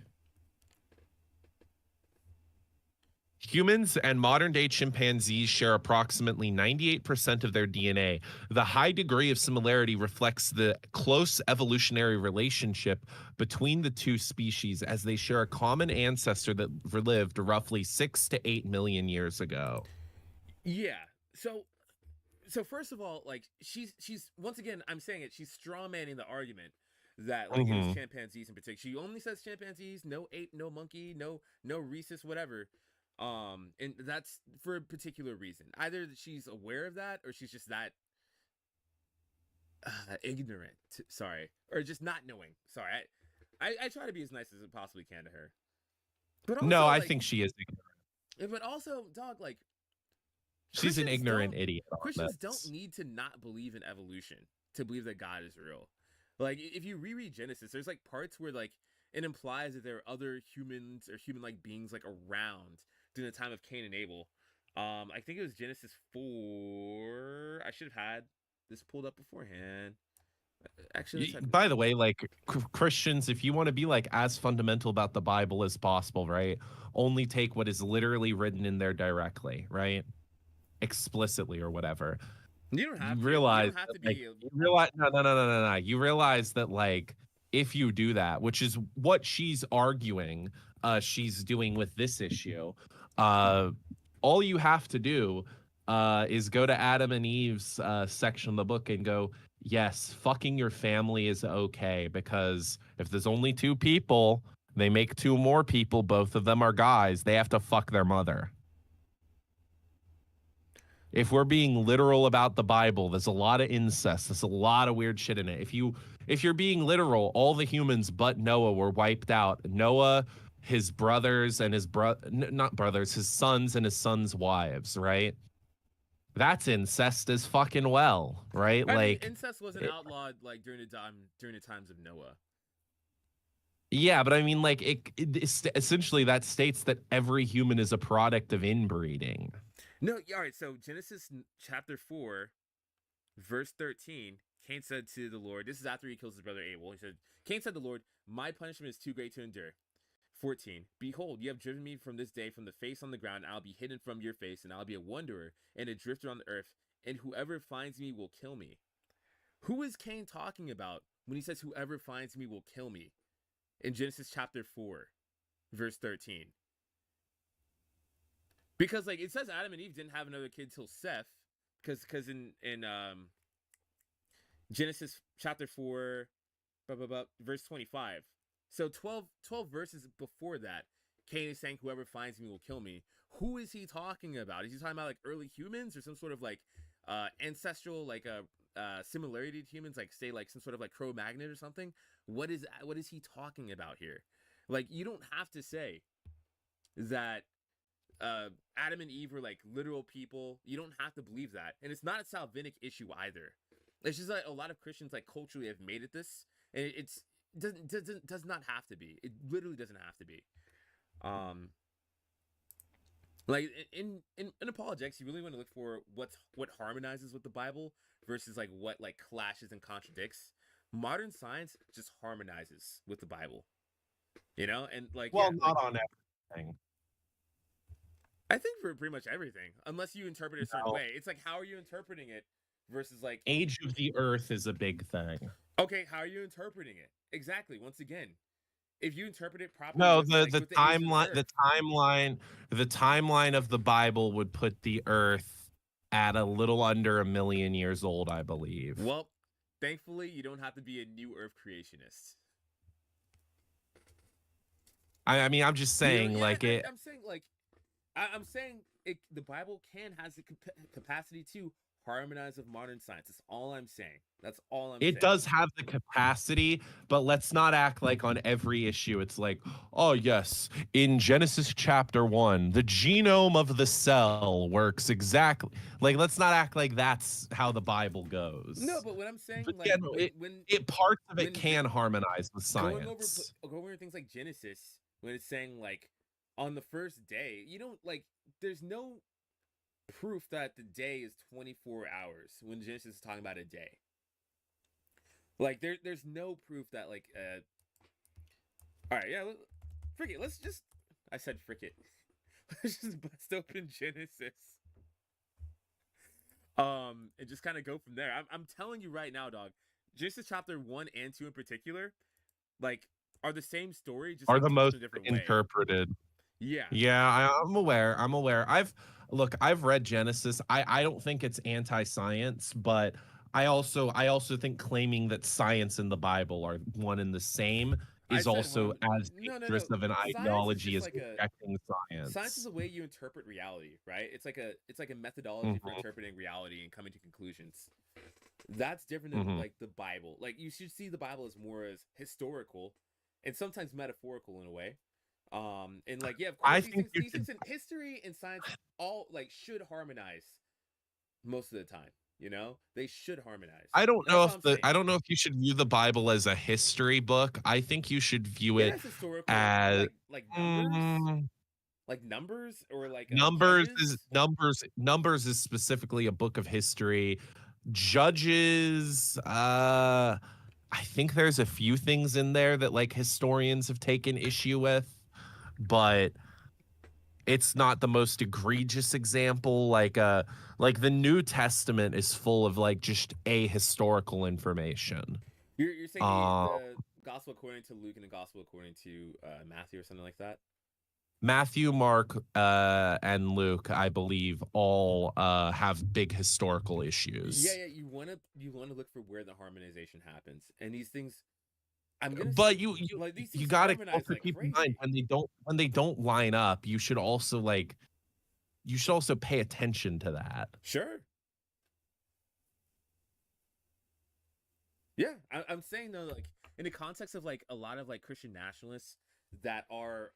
Humans and modern-day chimpanzees share approximately 98% of their DNA. The high degree of similarity reflects the close evolutionary relationship between the two species, as they share a common ancestor that lived roughly 6 to 8 million years ago. Yeah. So first of all, like she's once again, I'm saying it, she's strawmanning the argument that like it was chimpanzees in particular. She only says chimpanzees, no ape, no monkey, no rhesus, whatever. And that's for a particular reason. Either she's aware of that or she's just that ignorant. Sorry, or just not knowing. Sorry, I try to be as nice as I possibly can to her. But also, No, I like, think she is ignorant. But also, dog, like She's an ignorant idiot. Christians don't need to not believe in evolution to believe that God is real. Like, if you reread Genesis, there's like parts where like it implies that there are other humans or human-like beings like around during the time of Cain and Abel. I think it was Genesis 4. I should have had this pulled up beforehand. Actually, by the way, like Christians, if you want to be like as fundamental about the Bible as possible, right? Only take what is literally written in there directly, right? Explicitly or whatever. You don't have to. Realize, you don't have to like, be. You realize no. You realize that like if you do that, which is what she's arguing, she's doing with this issue. All you have to do is go to Adam and Eve's section of the book and go, yes, fucking your family is okay, because if there's only two people, they make two more people, both of them are guys, they have to fuck their mother. If we're being literal about the Bible, there's a lot of incest. There's a lot of weird shit in it. If you're being literal, all the humans but Noah were wiped out. Noah, his brothers and his his sons and his sons' wives, right? That's incest as fucking well, right? I like mean, incest wasn't outlawed like during the times of Noah. Yeah, but I mean, like essentially that states that every human is a product of inbreeding. No, all right. So Genesis chapter 4, verse 13, Cain said to the Lord, this is after he kills his brother Abel. He said, Cain said to the Lord, my punishment is too great to endure. 14, behold, you have driven me from this day from the face on the ground, and I'll be hidden from your face, and I'll be a wanderer and a drifter on the earth, and whoever finds me will kill me. Who is Cain talking about when he says whoever finds me will kill me? In Genesis chapter 4, verse 13. Because like it says Adam and Eve didn't have another kid till Seth, because in Genesis chapter 4, verse 25. So 12 verses before that, Cain is saying whoever finds me will kill me. Who is he talking about? Is he talking about like early humans or some sort of like ancestral like similarity to humans, like say like some sort of like Cro-Magnon or something? What is he talking about here? Like, you don't have to say that Adam and Eve were like literal people. You don't have to believe that, and it's not a Salvinic issue either. It's just like a lot of Christians like culturally have made it this, and does not have to be. It literally doesn't have to be. Like in apologetics, you really want to look for what harmonizes with the Bible versus like what like clashes and contradicts. Modern science just harmonizes with the Bible, you know, and like not on everything. I think for pretty much everything, unless you interpret it a certain way. It's like, how are you interpreting it versus like age of the earth is a big thing. Okay, how are you interpreting it? Exactly. Once again, if you interpret it properly, No, with, like, the with the age of timeline Earth, the timeline of the Bible would put the Earth at a little under 1,000,000 years old, I believe. well, thankfully, you don't have to be a new Earth creationist. I mean, I'm just saying, Yeah, like it. I'm saying, like, I'm saying the Bible has the capacity to harmonize with modern science. That's all I'm saying. That's all I'm saying. It does have the capacity, but let's not act like on every issue it's like, oh yes, in Genesis chapter 1, the genome of the cell works exactly. Like, let's not act like that's how the Bible goes. No, but what I'm saying, But like, yeah, no, it parts of it when can harmonize with science. going over things like Genesis, when it's saying, like, on the first day, you don't, like, there's no proof that the day is 24 hours when Genesis is talking about a day. Like, there's no proof that, like, all right, yeah, frick it. Let's just, I said frick it. Let's just bust open Genesis. And just kind of go from there. I'm telling you right now, dog. Genesis chapter 1 and 2 in particular, like, are the same story, just Are like, the told most in a different way. interpreted. Yeah. Yeah, I'm aware. I'm aware. I've read Genesis. I don't think it's anti-science, but I also think claiming that science and the Bible are one and the same is also as dangerous of an ideology as rejecting science. Science is a way you interpret reality, right? It's like a methodology for interpreting reality and coming to conclusions. That's different than like the Bible. Like, you should see the Bible as more as historical and sometimes metaphorical in a way. And, like, yeah, of course, these things in history and science all, like, should harmonize most of the time. You know, they should harmonize. I don't know if you should view the Bible as a history book. I think you should view it as like numbers, like numbers, or like numbers Judges? numbers is specifically a book of history. Judges, I think there's a few things in there that, like, historians have taken issue with, but it's not the most egregious example. Like the New Testament is full of, like, just ahistorical information. You're saying the gospel according to Luke and the gospel according to Matthew or something like that? Matthew, Mark, and Luke, I believe, all have big historical issues. Yeah, you want to look for where the harmonization happens, and these things. But you got to also keep in mind when they don't line up. You should also pay attention to that. Sure. Yeah, I'm saying though, like, in the context of, like, a lot of, like, Christian nationalists that are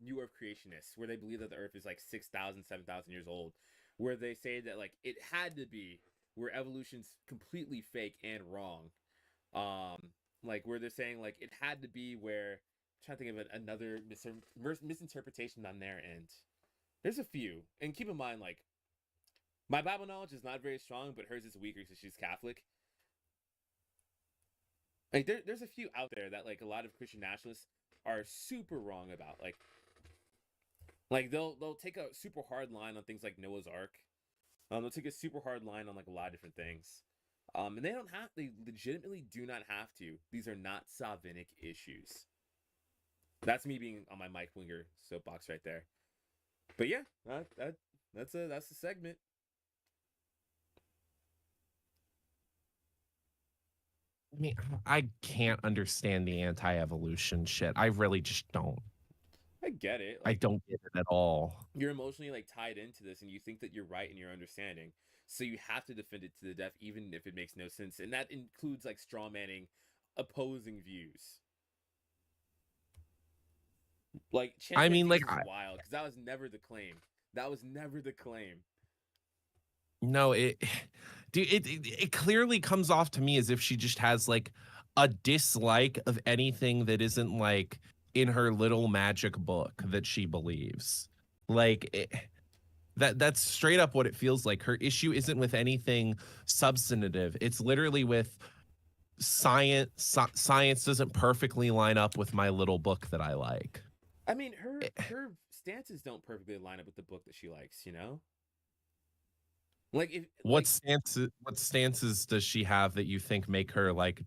New Earth creationists, where they believe that the Earth is like 6,000, 7,000 years old, where they say that, like, it had to be, where evolution's completely fake and wrong. Like, where they're saying, like, it had to be where, I'm trying to think of another misinterpretation on their end. There's a few, and keep in mind, like, my Bible knowledge is not very strong, but hers is weaker because she's Catholic. Like, there's a few out there that, like, a lot of Christian nationalists are super wrong about. Like they'll take a super hard line on things like Noah's Ark. They'll take a super hard line on, like, a lot of different things. And they legitimately do not have to. These are not Salvinic issues. That's me being on my Mike Winger soapbox right there. But yeah, that's the segment. I mean, I can't understand the anti-evolution shit. I really just don't. I get it. Like, I don't get it at all. You're emotionally, like, tied into this, and you think that you're right in your understanding. So you have to defend it to the death, even if it makes no sense. And that includes, like, straw manning opposing views. Like, I mean, like, wild, because that was never the claim. No, it clearly comes off to me as if she just has, like, a dislike of anything that isn't, like, in her little magic book that she believes. Like, that's straight up what it feels like. Her issue isn't with anything substantive. It's literally with science. Science doesn't perfectly line up with my little book that I like. I mean, her stances don't perfectly line up with the book that she likes, you know? Like, if What stances does she have that you think make her like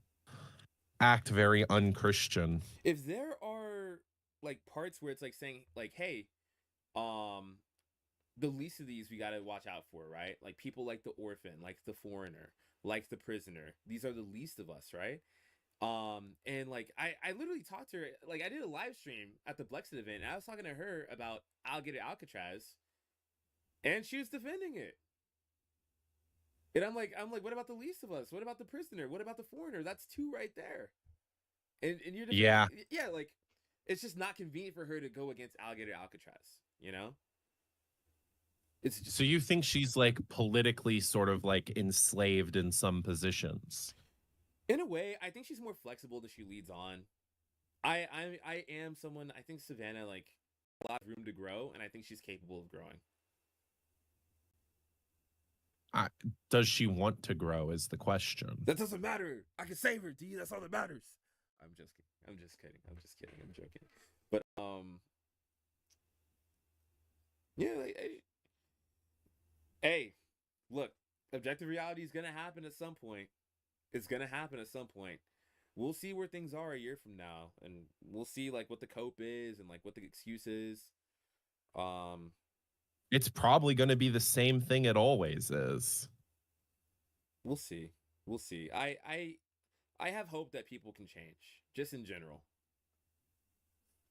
act very unchristian? if there are like parts where it's like saying like, hey, um, the least of these we gotta watch out for, right? Like people like the orphan, like the foreigner, like the prisoner. These are the least of us, right? And like I literally talked to her, like I did a live stream at the Blexit event, and I was talking to her about Alligator Alcatraz, and she was defending it. And I'm like, what about the least of us? What about the prisoner? What about the foreigner? That's two right there. And you're defending, yeah, like it's just not convenient for her to go against Alligator Alcatraz, you know? It's just, So you think she's like politically sort of like enslaved in some positions? in a way, I think she's more flexible than she leads on. I am someone, I think Savannah like a lot of room to grow, and I think she's capable of growing. Does she want to grow is the question. That doesn't matter. I can save her, D. That's all that matters. I'm just kidding. I'm just kidding. I'm just kidding. I'm joking. But yeah, like, hey, look, objective reality is gonna happen at some point. It's gonna happen at some point. We'll see where things are a year from now, and we'll see like what the cope is and like what the excuse is. It's probably going to be the same thing it always is. We'll see. We'll see. I have hope that people can change, just in general.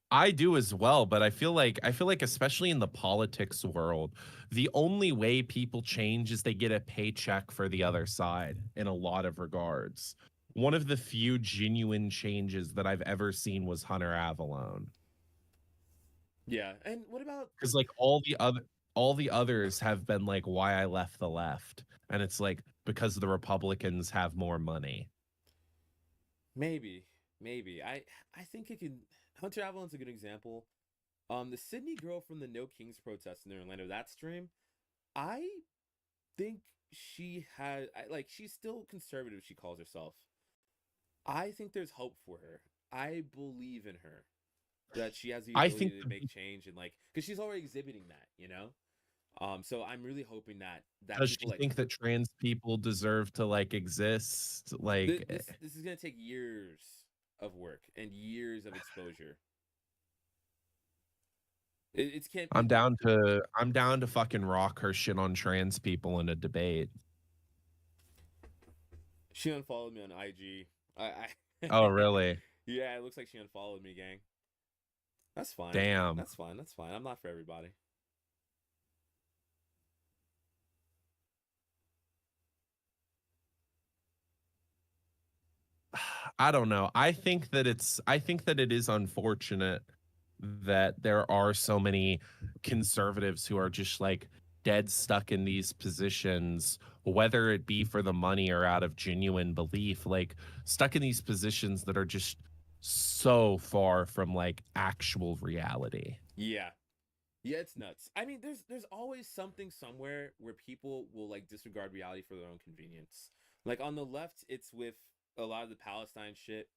I do as well, but I feel like especially in the politics world, the only way people change is they get a paycheck for the other side in a lot of regards. One of the few genuine changes that I've ever seen was Hunter Avalone. Yeah, and what about, because like all the others have been like why I left the left, and it's like because the Republicans have more money. Maybe. I think it can. Hunter Avalone's a good example. The Sydney girl from the No Kings protest in Orlando, that stream, I think she had like she's still conservative, she calls herself. I think there's hope for her. I believe in her. That she has the ability to make change, and like because she's already exhibiting that, you know. So I'm really hoping that Does people, she like, think that trans people deserve to like exist? Like this is gonna take years of work and years of exposure. It can't be. I'm down to fucking rock her shit on trans people in a debate. She unfollowed me on IG. Oh really? Yeah, it looks like she unfollowed me, gang. That's fine. Damn. That's fine. I'm not for everybody. I don't know. I think that it is unfortunate that there are so many conservatives who are just like dead stuck in these positions, whether it be for the money or out of genuine belief, like stuck in these positions that are just so far from like actual reality. Yeah. Yeah, it's nuts. I mean, there's always something somewhere where people will like disregard reality for their own convenience. Like on the left, it's with a lot of the Palestine shit,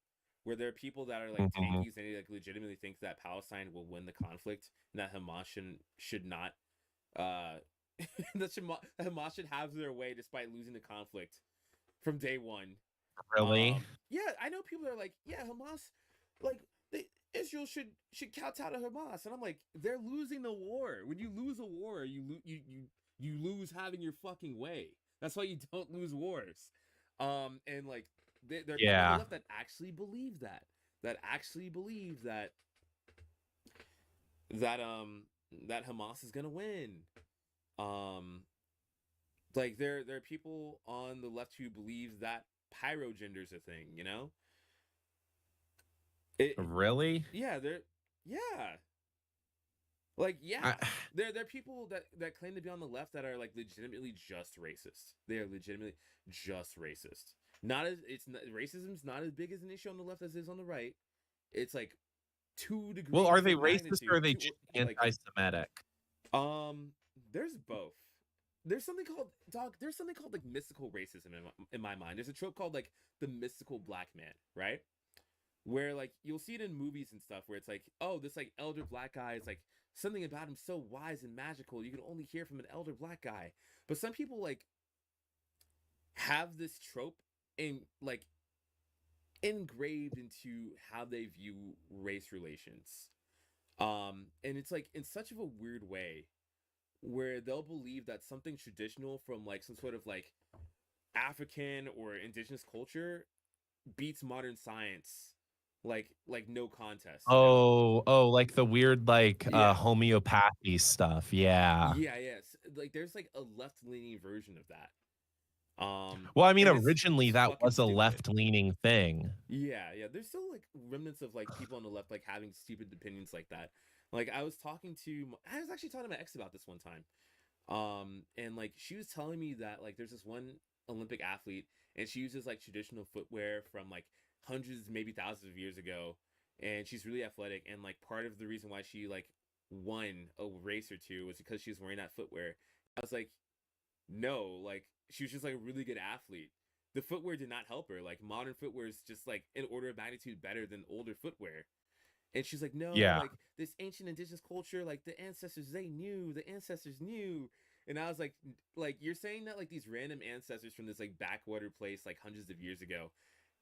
where there are people that are like tankies and they like legitimately think that Palestine will win the conflict and that Hamas should not that Hamas should have their way despite losing the conflict from day one. Really? Yeah, I know people are like, yeah, Hamas, like Israel should kowtow to Hamas, and I'm like, they're losing the war. When you lose a war, you lose having your fucking way. That's why you don't lose wars. And like there are people on the left that actually believe that. That actually believe that Hamas is gonna win. Like there are people on the left who believe that pyrogender's a thing, you know? Really? Yeah, like, yeah, there are people that claim to be on the left that are like legitimately just racist. They are legitimately just racist. Racism's not as big as an issue on the left as it is on the right. It's like 2 degrees. Well, are they racist or are they anti-Semitic? There's both. There's something called like mystical racism in my mind. There's a trope called like the mystical black man, right? Where like you'll see it in movies and stuff where it's like, oh, this like elder black guy is like something about him so wise and magical, you can only hear from an elder black guy. But some people like have this trope in like engraved into how they view race relations. And it's like in such of a weird way where they'll believe that something traditional from like some sort of like African or indigenous culture beats modern science like no contest, you know? Oh, like the weird like Yeah. homeopathy stuff. Yeah. Yeah, yes. Like there's like a left-leaning version of that. Well, I mean, And originally it's that fucking was a stupid. left-leaning thing. Yeah. There's still like remnants of like people on the left like having stupid opinions like that. Like I was actually talking to my ex about this one time. And like she was telling me that like there's this one Olympic athlete and she uses like traditional footwear from like hundreds, maybe thousands of years ago, and she's really athletic. And like part of the reason why she like won a race or two was because she was wearing that footwear. I was like, no, like she was just like a really good athlete. The footwear did not help her. Like modern footwear is just like an order of magnitude better than older footwear. And she's like, no, Yeah. like this ancient indigenous culture, like the ancestors, the ancestors knew. And I was like you're saying that like these random ancestors from this like backwater place like hundreds of years ago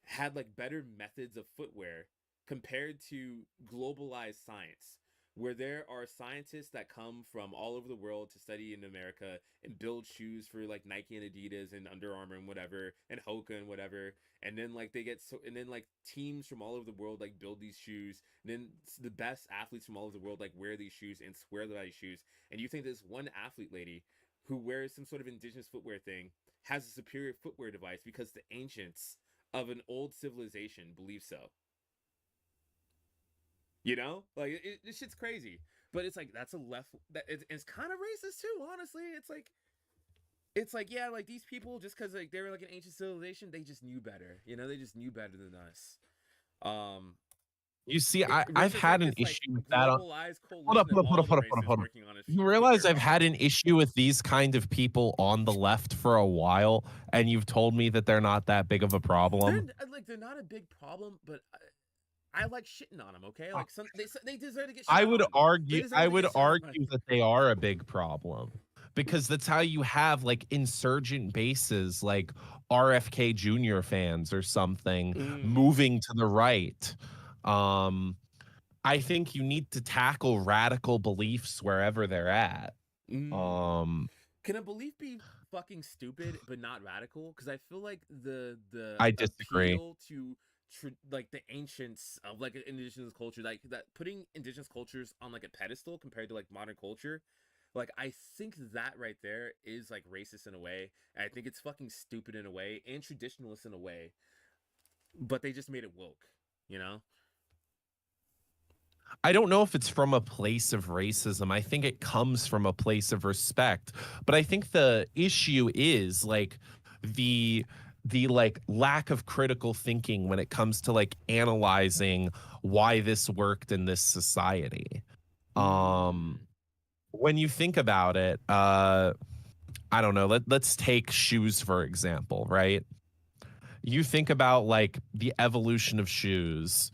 had like better methods of footwear compared to globalized science, where there are scientists that come from all over the world to study in America and build shoes for like Nike and Adidas and Under Armour and whatever and Hoka and whatever, and then like and then like teams from all over the world like build these shoes, and then the best athletes from all over the world like wear these shoes and swear by these shoes, and you think this one athlete lady who wears some sort of indigenous footwear thing has a superior footwear device because the ancients of an old civilization believe so. You know, like this shit's crazy, but it's like that's a left. That it's kind of racist too. Honestly, it's like yeah, like these people just because like they were like an ancient civilization, they just knew better. You know, they just knew better than us. You see, I've Versus, had like, an this, like, issue with that. globalized Hold up, coalition of all the hold races up. working on a You realize footwear I've had problem. an issue with these kind of people on the left for a while, and you've told me that they're not that big of a problem. They're not a big problem, but I like shitting on them. Okay, like they deserve to get shit I on. would They deserve I to would get shit on. argue that they are a big problem because that's how you have like insurgent bases like RFK Jr. fans or something moving to the right. I think you need to tackle radical beliefs wherever they're at. Can a belief be fucking stupid but not radical? Because I feel like the I disagree. appeal to like the ancients of like indigenous culture, like that putting indigenous cultures on like a pedestal compared to like modern culture, like I think that right there is like racist in a way, and I think it's fucking stupid in a way and traditionalist in a way, but they just made it woke, you know. I don't know if it's from a place of racism. I think it comes from a place of respect. But I think the issue is like the like lack of critical thinking when it comes to like analyzing why this worked in this society. When you think about it, I don't know, let's take shoes for example, right? You think about like the evolution of shoes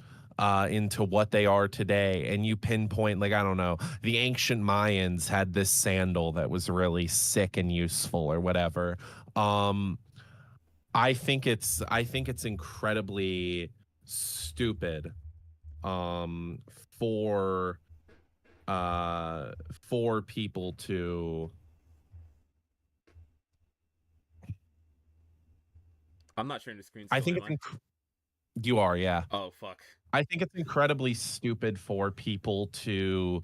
into what they are today, and you pinpoint like I don't know, the ancient Mayans had this sandal that was really sick and useful or whatever. I think it's incredibly stupid for people to. I'm not sharing the screen. I Still, think am it's I? you are, yeah. Oh fuck. I think it's incredibly stupid for people to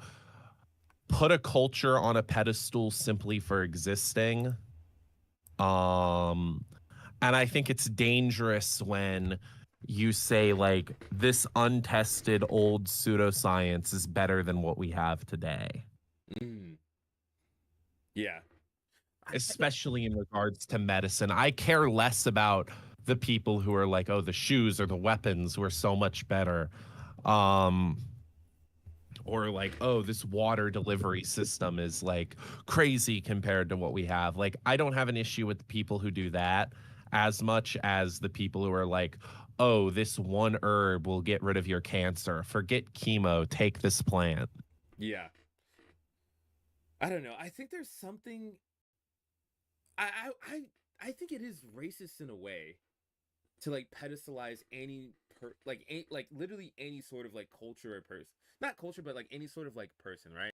put a culture on a pedestal simply for existing. And I think it's dangerous when you say like this untested old pseudoscience is better than what we have today. Yeah. Especially in regards to medicine. I care less about the people who are like, oh, the shoes or the weapons were so much better. Or like, oh, this water delivery system is like crazy compared to what we have. Like, I don't have an issue with the people who do that as much as the people who are like, oh, this one herb will get rid of your cancer. Forget chemo. Take this plant. Yeah. I don't know. I think there's something. I think it is racist in a way to like pedestalize any literally any sort of like culture or person, not culture, but like any sort of like person, right?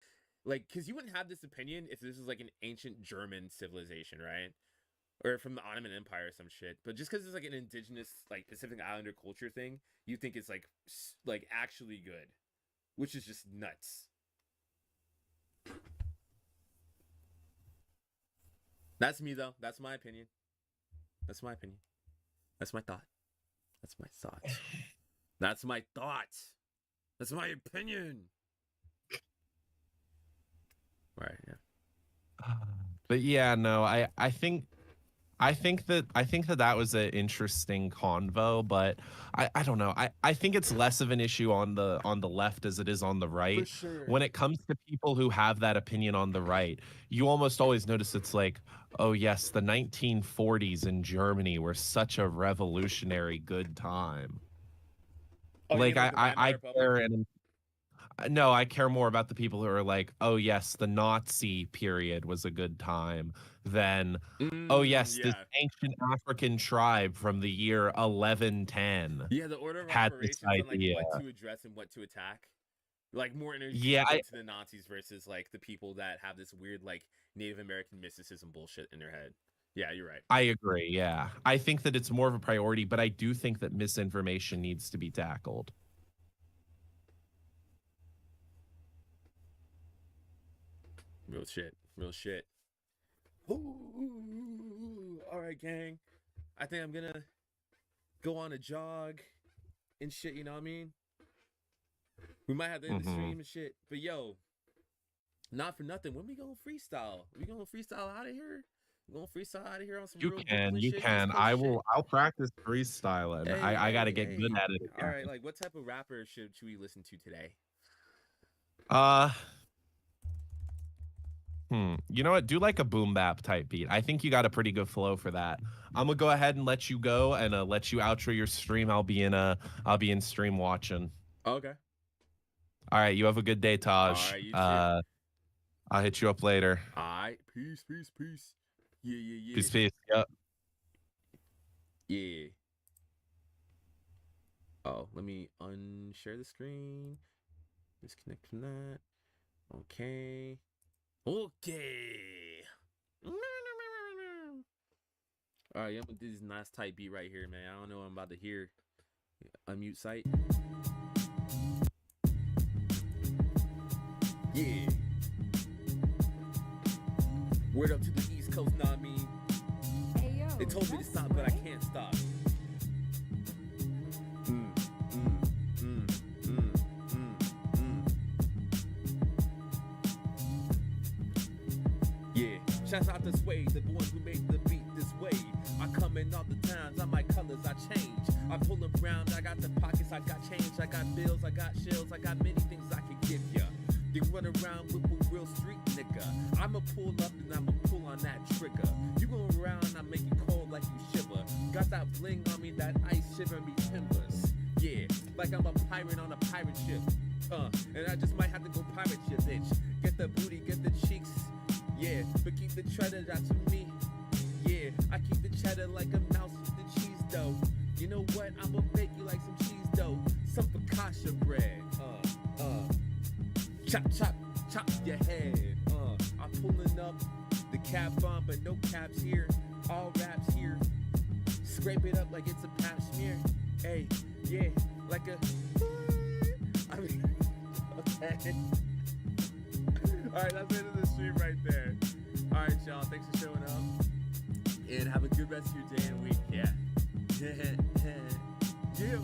Like, because you wouldn't have this opinion if this was like an ancient German civilization, right? Or from the Ottoman Empire or some shit. But just because it's like an indigenous, like Pacific Islander culture thing, you think it's like actually good, which is just nuts. That's me though. That's my opinion. That's my opinion. That's my thought. That's my thought. That's my thought. That's my opinion. Right, yeah. But yeah, no, I think that was an interesting convo, but I don't know. I think it's less of an issue on the left as it is on the right. For sure. When it comes to people who have that opinion on the right, you almost always notice it's like, oh yes, the 1940s in Germany were such a revolutionary good time. Oh, Like you mean, like, the I Weimar care Republic? and no, I care more about the people who are like, oh yes, the Nazi period was a good time than oh yes, this yeah. ancient African tribe from the year 1110 Yeah, the order of had this operations on like idea. what to address and what to attack. Like more energy Yeah, to the Nazis versus like the people that have this weird like Native American mysticism bullshit in their head. Yeah, you're right. I agree. Yeah, I think that it's more of a priority, but I do think that misinformation needs to be tackled. Real shit. Real shit. Ooh, all right, gang. I think I'm gonna go on a jog and shit. You know what I mean? We might have to end the stream and shit. But yo, not for nothing. When we gonna freestyle? We gonna freestyle out of here? We gonna freestyle out of here on some You real can, Brooklyn you shit, can. East Coast shit? I'll practice freestyling. Hey, I got to hey, get hey. good at it. All Again. right, like what type of rapper should we listen to today? You know what? Do like a boom bap type beat. I think you got a pretty good flow for that. I'm gonna go ahead and let you go and let you outro your stream. I'll be in stream watching. Okay. All right. You have a good day, Taj. All right, you too. I'll hit you up later. All right. Peace, peace, peace. Yeah, yeah, yeah. Peace, peace. Yep. Yeah. Oh, let me unshare the screen. Disconnect from that. Okay. Okay. All right, I'm gonna do this nice tight beat right here, man. I don't know what I'm about to hear. Unmute site. Yeah. Word up to the East Coast, know what I mean? They told me to stop, but I can't stop. Yeah, shouts out this way, the ones who make the beat this way. I come in all the times, I my colors, I change. I pull them around, I got the pockets, I got change, I got bills, I got shills, I got many things I can give ya. They run around with a real street nigga. I'ma pull up and I'ma pull on that trigger. You go around, I make you cold like you shiver. Got that bling on me, that ice shiver me timbers. Yeah, like I'm a pirate on a pirate ship. And I just might have to go pirate you, bitch. Get the booty, get the cheeks. Yeah, but keep the cheddar out to me. Yeah, I keep the cheddar like a mouse with the cheese dough. You know what? I'ma bake you like some cheese dough. Some focaccia bread. Chop, chop, chop your head. I'm pulling up the cap on, but no caps here. All raps here. Scrape it up like it's a pap smear. Hey, yeah, like a. I mean, okay. All right, that's the end of the stream right there. All right, y'all. Thanks for showing up. And have a good rest of your day and week. Yeah. Yeah.